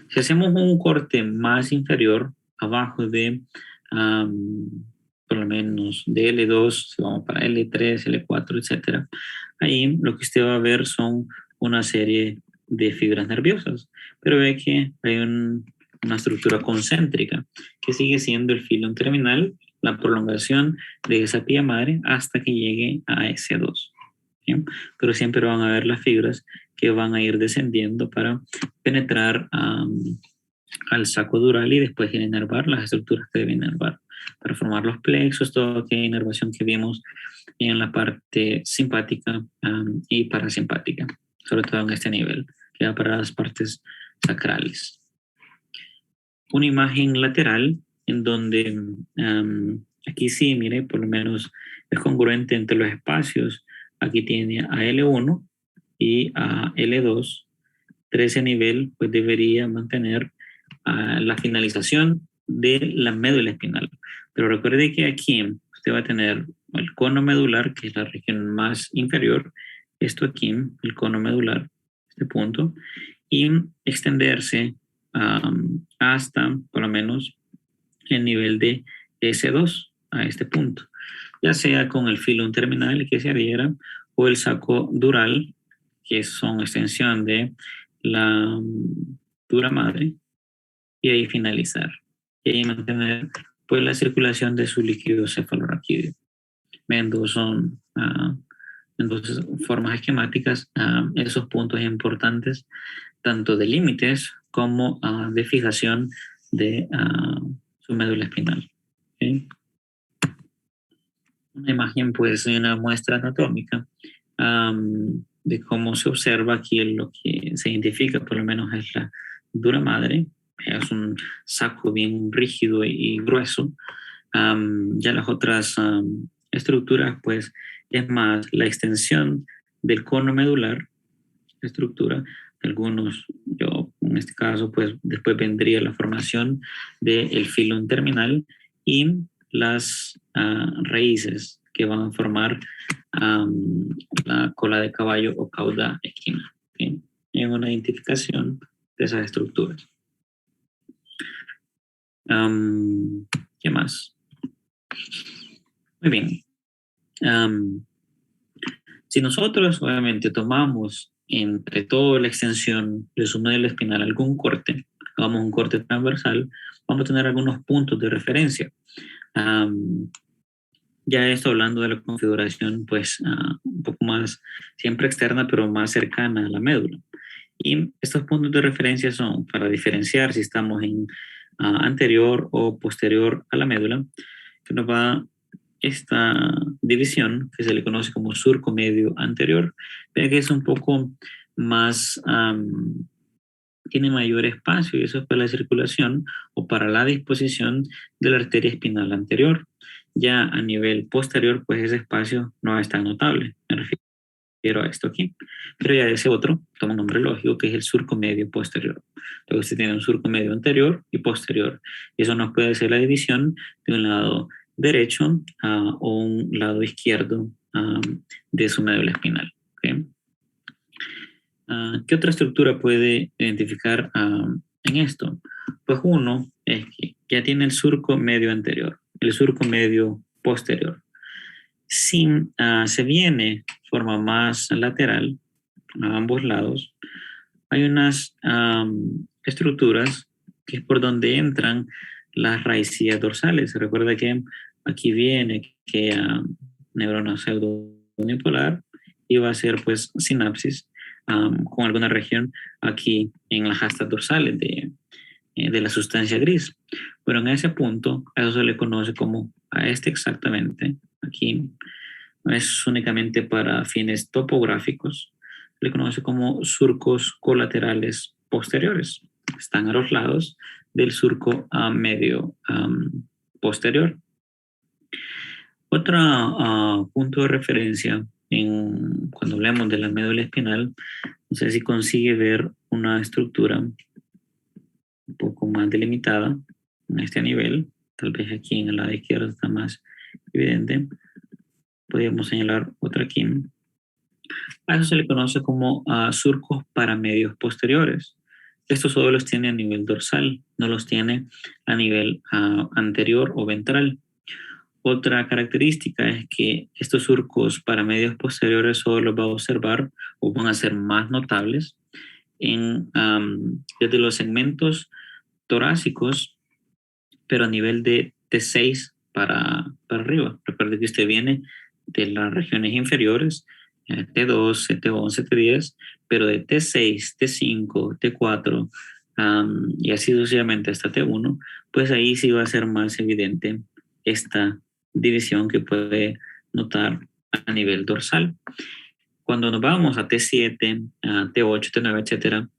Si hacemos un corte más inferior, abajo de por lo menos de L2, si vamos para L3, L4, etc. Ahí lo que usted va a ver son una serie de fibras nerviosas, pero ve que hay una estructura concéntrica que sigue siendo el filum terminal, la prolongación de esa pía madre hasta que llegue a S2. ¿Sí? Pero siempre van a haber las fibras que van a ir descendiendo para penetrar al saco dural y después inervar las estructuras que deben inervar para formar los plexos, toda aquella inervación que vimos en la parte simpática y parasimpática, sobre todo en este nivel, que va para las partes sacrales. Una imagen lateral en donde aquí sí, mire, por lo menos es congruente entre los espacios. Aquí tiene a L1 y a L2. 13 nivel, pues debería mantener la finalización de la médula espinal. Pero recuerde que aquí usted va a tener el cono medular, que es la región más inferior, esto aquí, el cono medular, este punto, y extenderse hasta por lo menos el nivel de S2 a este punto, ya sea con el filum terminal que se adhiera o el saco dural, que son extensión de la dura madre, y ahí finalizar. Y ahí mantener pues la circulación de su líquido cefalorraquídeo. Son entonces formas esquemáticas, esos puntos importantes, tanto de límites como de fijación de su médula espinal. ¿Okay? Una imagen, pues, de una muestra anatómica de cómo se observa aquí lo que se identifica, por lo menos es la dura madre, es un saco bien rígido y grueso. Ya las otras estructuras, pues, es más la extensión del cono medular, estructura, algunos, yo en este caso, pues después vendría la formación del filum terminal y las raíces que van a formar la cola de caballo o cauda equina, ¿okay? En una identificación de esas estructuras. ¿Qué más? Muy bien. Si nosotros obviamente tomamos entre toda la extensión de su médula espinal algún corte, hagamos un corte transversal, vamos a tener algunos puntos de referencia. Ya esto hablando de la configuración, pues un poco más, siempre externa, pero más cercana a la médula. Y estos puntos de referencia son para diferenciar si estamos en anterior o posterior a la médula, que nos va esta división que se le conoce como surco medio anterior. Vea que es un poco más, tiene mayor espacio, y eso es para la circulación o para la disposición de la arteria espinal anterior. Ya a nivel posterior, pues ese espacio no es tan notable, me refiero a esto aquí. Pero ya ese otro toma un nombre lógico, que es el surco medio posterior. Luego se tiene un surco medio anterior y posterior. Y eso nos puede hacer la división de un lado derecho o un lado izquierdo de su médula espinal. ¿Okay? ¿Qué otra estructura puede identificar en esto? Pues uno es que ya tiene el surco medio anterior, el surco medio posterior. Si se viene forma más lateral a ambos lados, hay unas estructuras que es por donde entran las raicillas dorsales. Se recuerda que aquí viene que neurona pseudounipolar y va a ser pues sinapsis con alguna región aquí en las astas dorsales de la sustancia gris. Pero en ese punto, eso se le conoce como a este exactamente, aquí, es únicamente para fines topográficos, se le conoce como surcos colaterales posteriores. Están a los lados del surco medio posterior. Otro punto de referencia cuando hablamos de la médula espinal, no sé si consigue ver una estructura un poco más delimitada en este nivel. Tal vez aquí en el lado izquierdo está más evidente. Podríamos señalar otra aquí. A eso se le conoce como surcos paramedios posteriores. Estos solo los tiene a nivel dorsal, no los tiene a nivel anterior o ventral. Otra característica es que estos surcos paramedios posteriores solo los va a observar o van a ser más notables desde los segmentos torácicos, pero a nivel de T6 para arriba. Recuerde que usted viene de las regiones inferiores, T2, T11, T10, pero de T6, T5, T4 y así sucesivamente hasta T1, pues ahí sí va a ser más evidente esta división que puede notar a nivel dorsal. Cuando nos vamos a T7, a T8, T9, etcétera,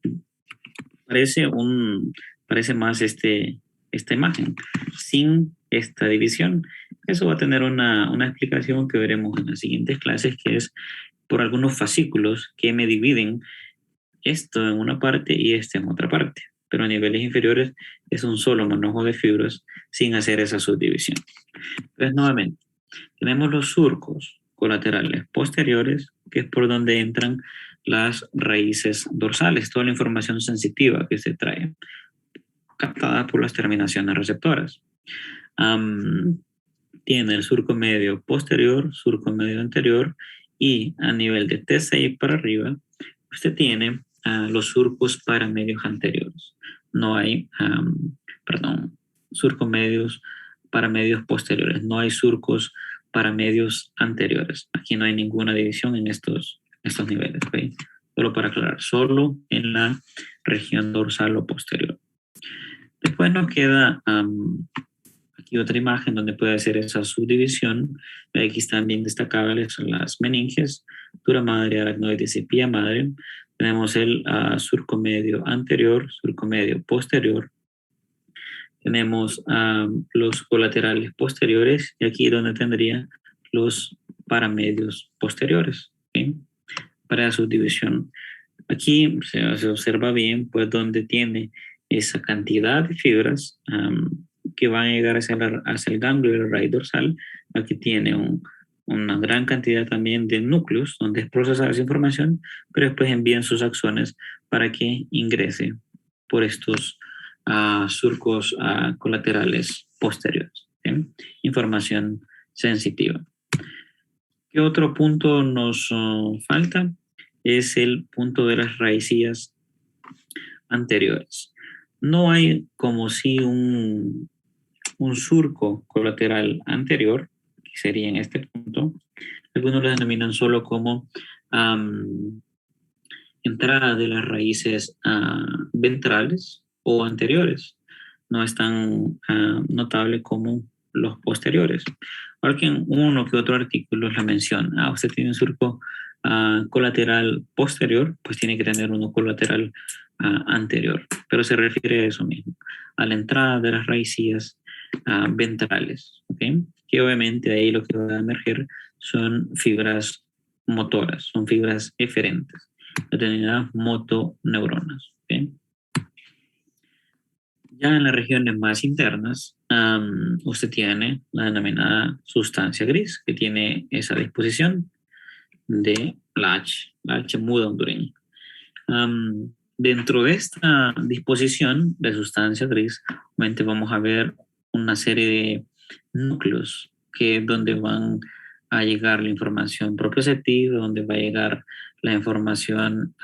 parece más esta imagen sin esta división. Eso va a tener una explicación que veremos en las siguientes clases, que es por algunos fascículos que me dividen esto en una parte y este en otra parte. Pero a niveles inferiores es un solo manojo de fibras sin hacer esa subdivisión. Entonces, nuevamente, tenemos los surcos colaterales posteriores, que es por donde entran las raíces dorsales, toda la información sensitiva que se trae, captada por las terminaciones receptoras. Tiene el surco medio posterior, surco medio anterior, y a nivel de T6 para arriba, usted tiene los surcos paramedios anteriores. No hay, surcos medios paramedios posteriores. No hay surcos paramedios anteriores. Aquí no hay ninguna división en estos niveles. ¿Okay? Solo para aclarar, solo en la región dorsal o posterior. Después nos queda aquí otra imagen donde puede hacer esa subdivisión. Aquí están bien destacables las meninges, dura madre, aracnoides y pía madre. Tenemos el surco medio anterior, surco medio posterior. Tenemos los colaterales posteriores y aquí donde tendría los paramedios posteriores, ¿sí? Para la subdivisión. Aquí se observa bien pues donde tiene esa cantidad de fibras que van a llegar hacia el ganglio de la raíz dorsal. Aquí tiene una gran cantidad también de núcleos donde es procesada esa información, pero después envían sus axones para que ingrese por estos surcos colaterales posteriores. ¿Sí? Información sensitiva. ¿Qué otro punto nos falta? Es el punto de las raicillas anteriores. No hay como si un surco colateral anterior, que sería en este punto. Algunos lo denominan solo como entrada de las raíces ventrales o anteriores. No es tan notable como los posteriores. Porque en uno que otro artículo la menciona. Usted tiene un surco colateral posterior, pues tiene que tener uno colateral anterior. Pero se refiere a eso mismo, a la entrada de las raicillas ventrales. ¿Okay? Que obviamente ahí lo que va a emerger son fibras motoras, son fibras eferentes, denominadas motoneuronas. ¿Okay? Ya en las regiones más internas, usted tiene la denominada sustancia gris, que tiene esa disposición de la H muda hondureña. Dentro de esta disposición de sustancia gris, obviamente vamos a ver una serie de núcleos que donde van a llegar la información propioceptiva, donde va a llegar la información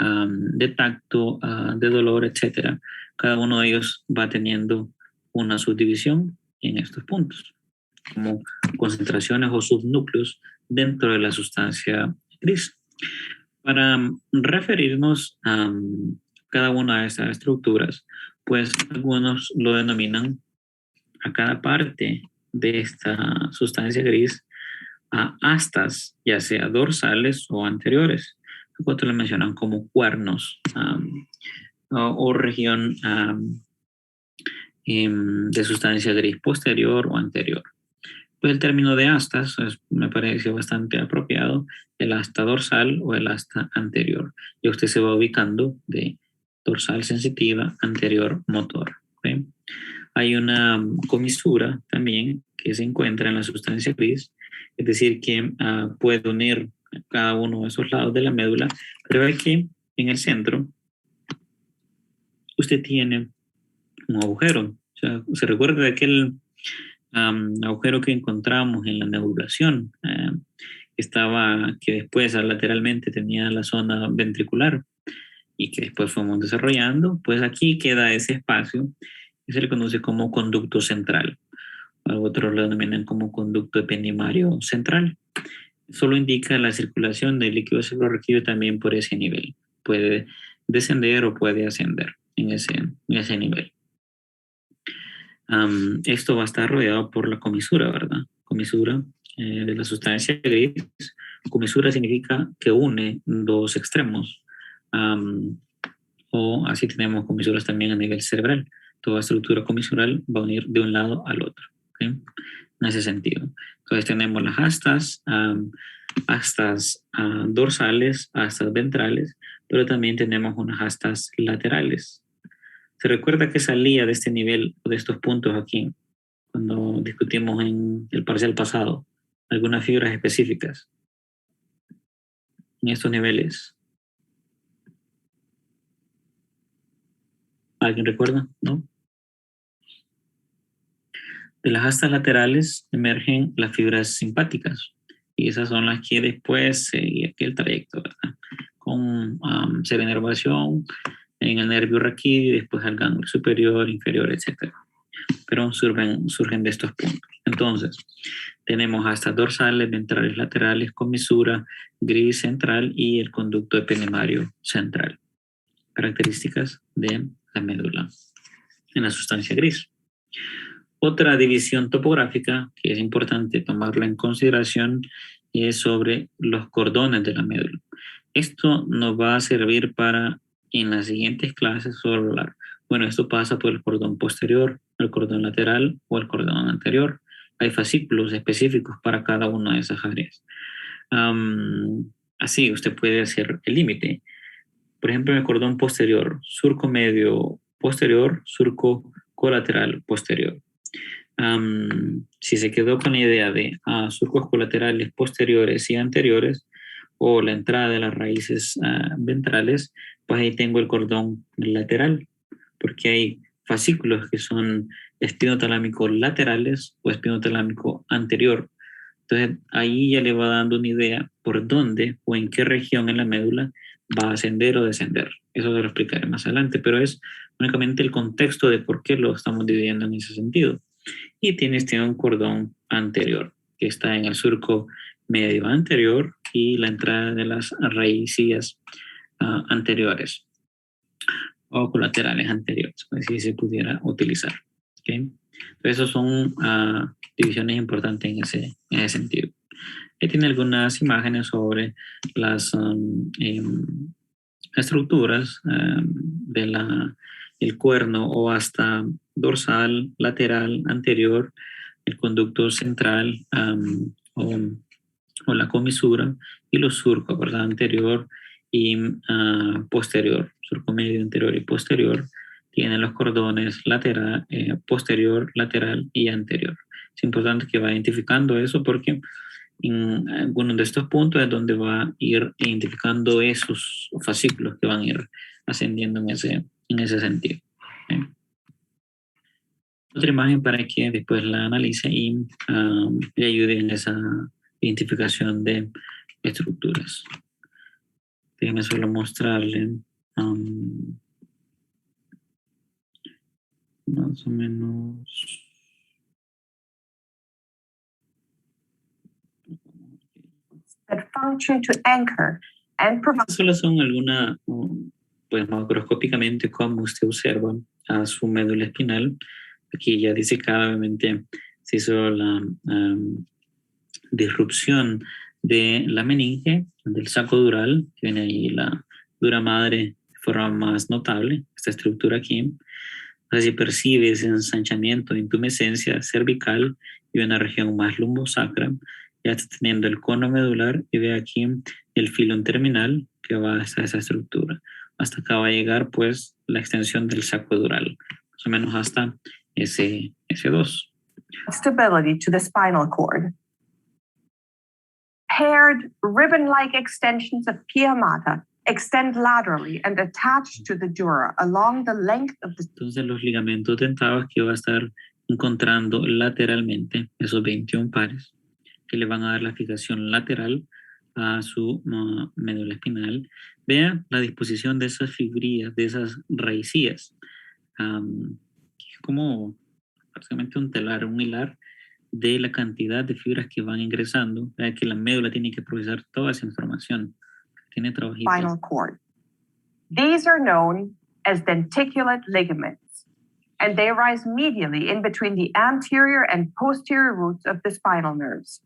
de tacto, de dolor, etc. Cada uno de ellos va teniendo una subdivisión en estos puntos, como concentraciones o subnúcleos dentro de la sustancia gris. Para referirnos a cada una de estas estructuras, pues algunos lo denominan a cada parte de esta sustancia gris a astas, ya sea dorsales o anteriores. Otros lo mencionan como cuernos o región de sustancia gris posterior o anterior. Pues el término de astas me parece bastante apropiado, el asta dorsal o el asta anterior. Y usted se va ubicando de dorsal sensitiva, anterior motor. ¿Okay? Hay una comisura también que se encuentra en la sustancia gris, es decir, que puede unir cada uno de esos lados de la médula, pero aquí en el centro usted tiene un agujero. O sea, se recuerda de aquel agujero que encontramos en la neurulación, que después lateralmente tenía la zona ventricular y que después fuimos desarrollando, pues aquí queda ese espacio que se le conoce como conducto central. Otros lo denominan como conducto ependimario central. Solo indica la circulación del líquido cefalorraquídeo también por ese nivel. Puede descender o puede ascender en ese nivel. Esto va a estar rodeado por la comisura, ¿verdad? Comisura de la sustancia gris. Comisura significa que une dos extremos. O así tenemos comisuras también a nivel cerebral. Toda estructura comisural va a unir de un lado al otro. ¿Okay? En ese sentido. Entonces tenemos las astas, astas dorsales, astas ventrales, pero también tenemos unas astas laterales. ¿Se recuerda que salía de este nivel o de estos puntos aquí cuando discutimos en el parcial pasado algunas fibras específicas en estos niveles? ¿Alguien recuerda? ¿No? De las astas laterales emergen las fibras simpáticas y esas son las que después sigue el trayecto, ¿verdad? Con se ve inervación en el nervio raquídeo y después al ganglio superior, inferior, etc. Pero surgen de estos puntos. Entonces, tenemos astas dorsales, ventrales, laterales con misura, gris central y el conducto epidemario central. Características de la médula en la sustancia gris. Otra división topográfica que es importante tomarla en consideración es sobre los cordones de la médula. Esto nos va a servir para en las siguientes clases hablar. Bueno, esto pasa por el cordón posterior, el cordón lateral o el cordón anterior. Hay fascículos específicos para cada una de esas áreas. Así usted puede hacer el límite. Por ejemplo, en el cordón posterior, surco medio posterior, surco colateral posterior. Si se quedó con la idea de surcos colaterales posteriores y anteriores o la entrada de las raíces ventrales, pues ahí tengo el cordón lateral, porque hay fascículos que son espinotalámicos laterales o espinotalámico anterior. Entonces ahí ya le va dando una idea por dónde o en qué región en la médula va a ascender o descender. Eso se lo explicaré más adelante, pero es únicamente el contexto de por qué lo estamos dividiendo en ese sentido. Y tiene un cordón anterior que está en el surco medio anterior y la entrada de las raíces anteriores o colaterales anteriores, pues si se pudiera utilizar. ¿Okay? Entonces, esos son divisiones importantes en ese sentido. Ahí tiene algunas imágenes sobre las estructuras del cuerno o hasta dorsal, lateral, anterior, el conducto central o la comisura y los surcos, ¿verdad? Anterior y posterior, surco medio, anterior y posterior. Tienen los cordones lateral, posterior, lateral y anterior. Es importante que va identificando eso porque en algunos de estos puntos es donde va a ir identificando esos fascículos que van a ir ascendiendo en ese sentido. ¿Okay? Otra imagen para que después la analice y le ayude en esa identificación de estructuras. Déjenme solo mostrarle más o menos. That function to anchor and provide. Solo son algunas, pues macroscópicamente, como usted observa a su médula espinal. Aquí ya disecadamente se hizo la disrupción de la meninge, del saco dural, que viene ahí la dura madre de forma más notable, esta estructura aquí. Así percibe ese ensanchamiento de intumescencia cervical y una región más lumbosacra. Ya está teniendo el cono medular y ve aquí el filón terminal que va hasta esa estructura. Hasta acá va a llegar pues la extensión del saco dural, más o menos hasta S2. Stability to the spinal cord. Paired ribbon-like extensions of pia mater extend laterally and attach to the dura along the length of the... Entonces los ligamentos dentados que va a estar encontrando lateralmente, esos 21 pares, que le van a dar la fijación lateral a su médula espinal. Vea la disposición de esas fibrillas, de esas raicillas, como prácticamente un telar, un hilar de la cantidad de fibras que van ingresando, ya que la médula tiene que procesar toda esa información. Tiene trabajito. Spinal cord. These are known as denticulate ligaments, and they rise medially in between the anterior and posterior roots of the spinal nerves.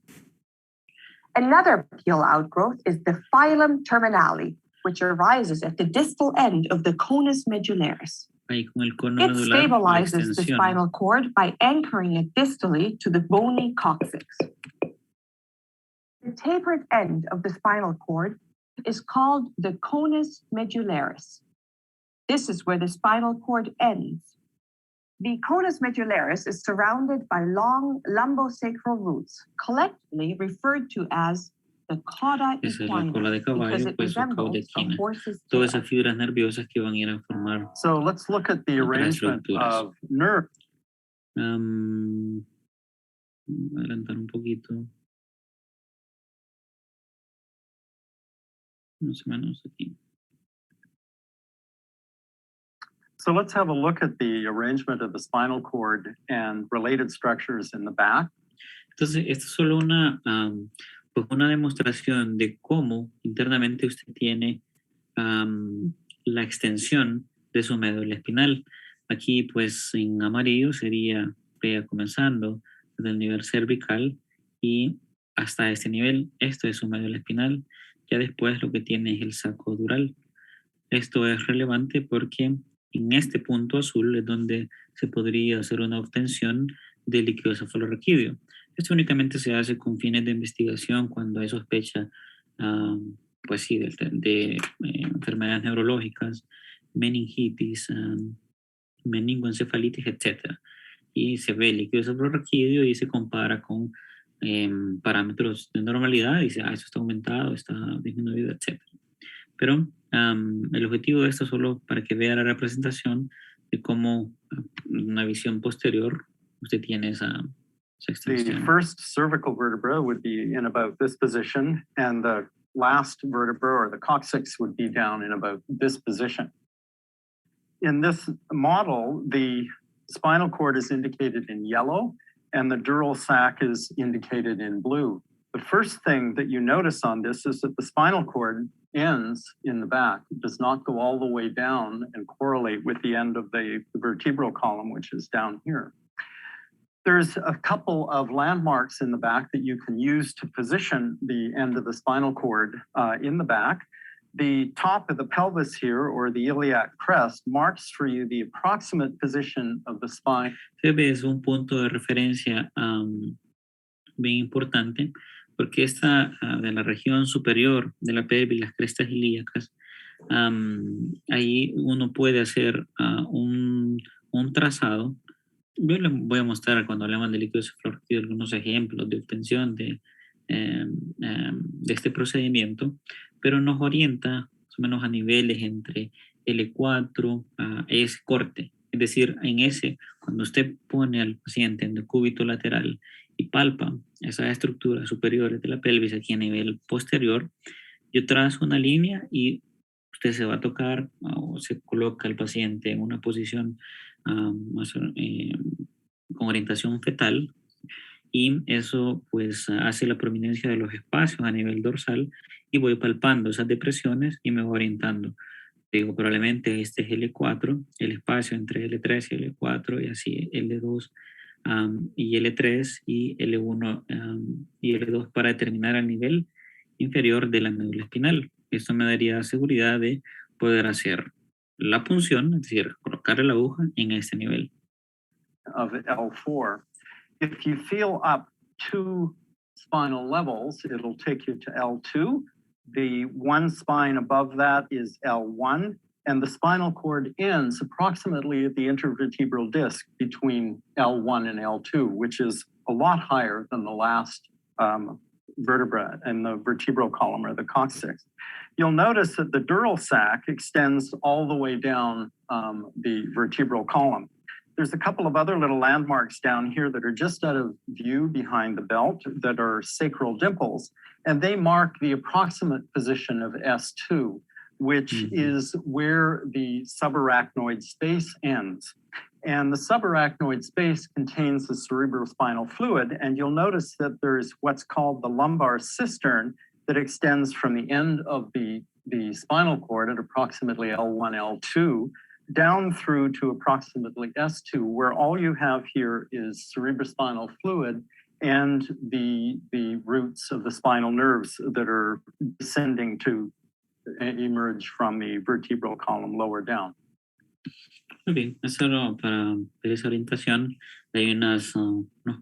Another peel outgrowth is the filum terminale, which arises at the distal end of the conus medullaris. Ahí con el cono It medular, stabilizes the spinal cord by anchoring it distally to the bony coccyx. The tapered end of the spinal cord is called the conus medullaris. This is where the spinal cord ends. The conus medullaris is surrounded by long lumbosacral roots, collectively referred to as the cauda Esa es la cola equina, de because caballo, it pues o cauda resembles a equina. horse's Todas tail. esas fibras nerviosas que van a ir a formar So let's look at the otras arrangement estructuras. of nerve. Adelantar un poquito. Más o menos aquí. So let's have a look at the arrangement of the spinal cord and related structures in the back. Entonces, esto es solo pues una demostración de cómo internamente usted tiene la extensión de su médula espinal. Aquí, pues, en amarillo sería comenzando desde el nivel cervical y hasta este nivel. Esto es su médula espinal. Ya después lo que tiene es el saco dural. Esto es relevante porque en este punto azul es donde se podría hacer una obtención de líquido cefalorraquídeo. Esto únicamente se hace con fines de investigación cuando hay sospecha, pues sí, de enfermedades neurológicas, meningitis, meningoencefalitis, etc. Y se ve el líquido cefalorraquídeo y se compara con parámetros de normalidad y dice, eso está aumentado, está disminuido, etc. Pero el objetivo de esto es solo para que vea la representación de cómo una visión posterior usted tiene esa The extensión. first cervical vertebra would be in about this position, and the last vertebra, or the coccyx, would be down in about this position. In this model, the spinal cord is indicated in yellow, and the dural sac is indicated in blue. The first thing that you notice on this is that the spinal cord ends in the back. It does not go all the way down and correlate with the end of the vertebral column, which is down here. There's a couple of landmarks in the back that you can use to position the end of the spinal cord in the back. The top of the pelvis here, or the iliac crest, marks for you the approximate position of the spine. Es un punto de referencia bien importante porque esta de la región superior de la pelvis, las crestas ilíacas, ahí uno puede hacer un trazado. Yo les voy a mostrar cuando hablamos de líquido cefalorraquídeo algunos ejemplos de obtención de este procedimiento, pero nos orienta más o menos a niveles entre L4 a ese corte. Es decir, en ese, cuando usted pone al paciente en decúbito lateral y palpa esas estructuras superiores de la pelvis aquí a nivel posterior, yo trazo una línea y usted se va a tocar o se coloca al paciente en una posición con orientación fetal y eso pues hace la prominencia de los espacios a nivel dorsal y voy palpando esas depresiones y me voy orientando. Digo, probablemente este es L4, el espacio entre L3 y L4 y así L2 y L3 y L1 y L2 para determinar el nivel inferior de la médula espinal. Esto me daría seguridad de poder hacer la punción, es decir, colocarle la aguja en este nivel. Of L4. If you feel up 2 spinal levels, it'll take you to L2. The one spine above that is L1, and the spinal cord ends approximately at the intervertebral disc between L1 and L2, which is a lot higher than the last vertebra in the vertebral column, or the coccyx. You'll notice that the dural sac extends all the way down the vertebral column. There's a couple of other little landmarks down here that are just out of view behind the belt that are sacral dimples, and they mark the approximate position of S2, which is where the subarachnoid space ends. And the subarachnoid space contains the cerebrospinal fluid, and you'll notice that there's what's called the lumbar cistern that extends from the end of the spinal cord at approximately L1, L2, down through to approximately S2, where all you have here is cerebrospinal fluid and the roots of the spinal nerves that are descending to emerge from the vertebral column lower down. Muy bien, solo para ver esa orientación, hay unos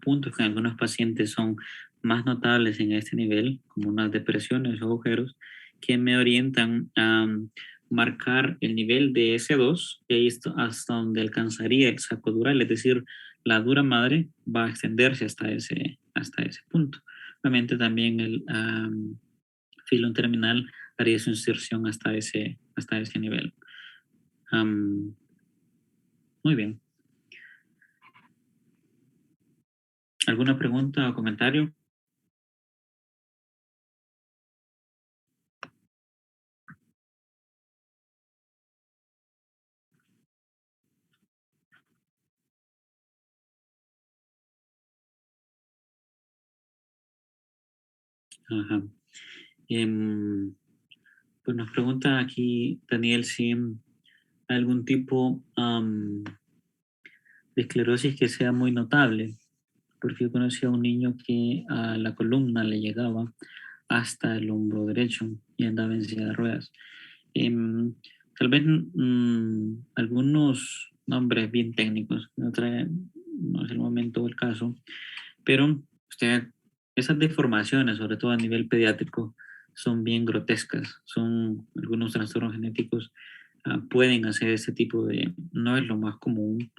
puntos que en algunos pacientes son más notables en este nivel, como unas depresiones o agujeros, que me orientan a marcar el nivel de S2 y ahí hasta donde alcanzaría el saco dural, es decir, la dura madre va a extenderse hasta ese punto. Obviamente también filón terminal haría su inserción hasta ese nivel. Muy bien. ¿Alguna pregunta o comentario? Ajá. Pues nos pregunta aquí Daniel si algún tipo de esclerosis que sea muy notable, porque yo conocí a un niño que a la columna le llegaba hasta el hombro derecho y andaba en silla de ruedas. Tal vez algunos nombres bien técnicos, no es el momento o el caso, pero esas deformaciones, sobre todo a nivel pediátrico, son bien grotescas, son algunos trastornos genéticos, pueden hacer este tipo no es lo más común,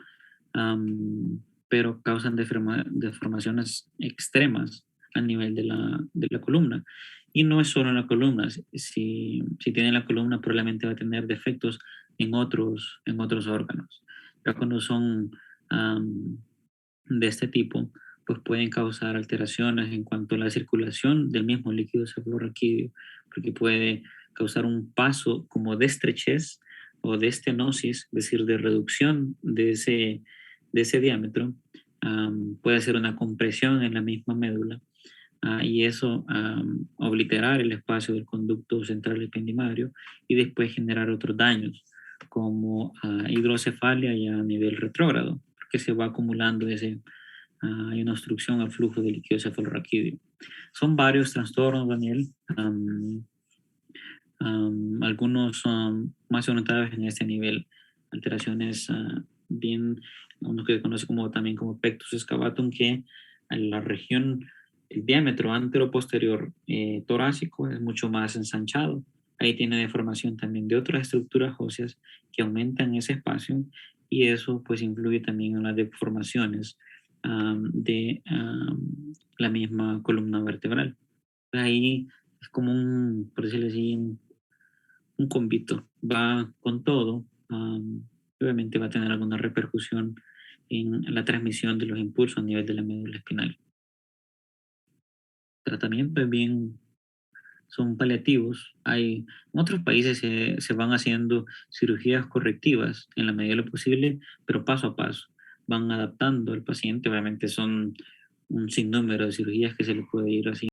pero causan deformaciones extremas a nivel de la columna. Y no es solo en la columna, si tiene la columna probablemente va a tener defectos en otros órganos. Ya cuando son de este tipo, pues pueden causar alteraciones en cuanto a la circulación del mismo líquido cefalorraquídeo, porque puede causar un paso como de estrechez o de estenosis, es decir, de reducción de ese diámetro. Puede ser una compresión en la misma médula y eso obliterar el espacio del conducto central ependimario y después generar otros daños como hidrocefalia ya a nivel retrógrado, porque se va acumulando hay una obstrucción al flujo de líquido cefalorraquídeo. Son varios trastornos, Daniel. Algunos son más orientados en este nivel, alteraciones uno que se conoce también como pectus excavatum, que en la región, el diámetro anteroposterior torácico es mucho más ensanchado. Ahí tiene deformación también de otras estructuras óseas que aumentan ese espacio y eso pues influye también en las deformaciones de la misma columna vertebral. Ahí es como por decirlo así, un combito, va con todo, obviamente va a tener alguna repercusión en la transmisión de los impulsos a nivel de la médula espinal. Tratamiento son paliativos. En otros países se van haciendo cirugías correctivas en la medida de lo posible, pero paso a paso. Van adaptando al paciente, obviamente son un sinnúmero de cirugías que se le puede ir haciendo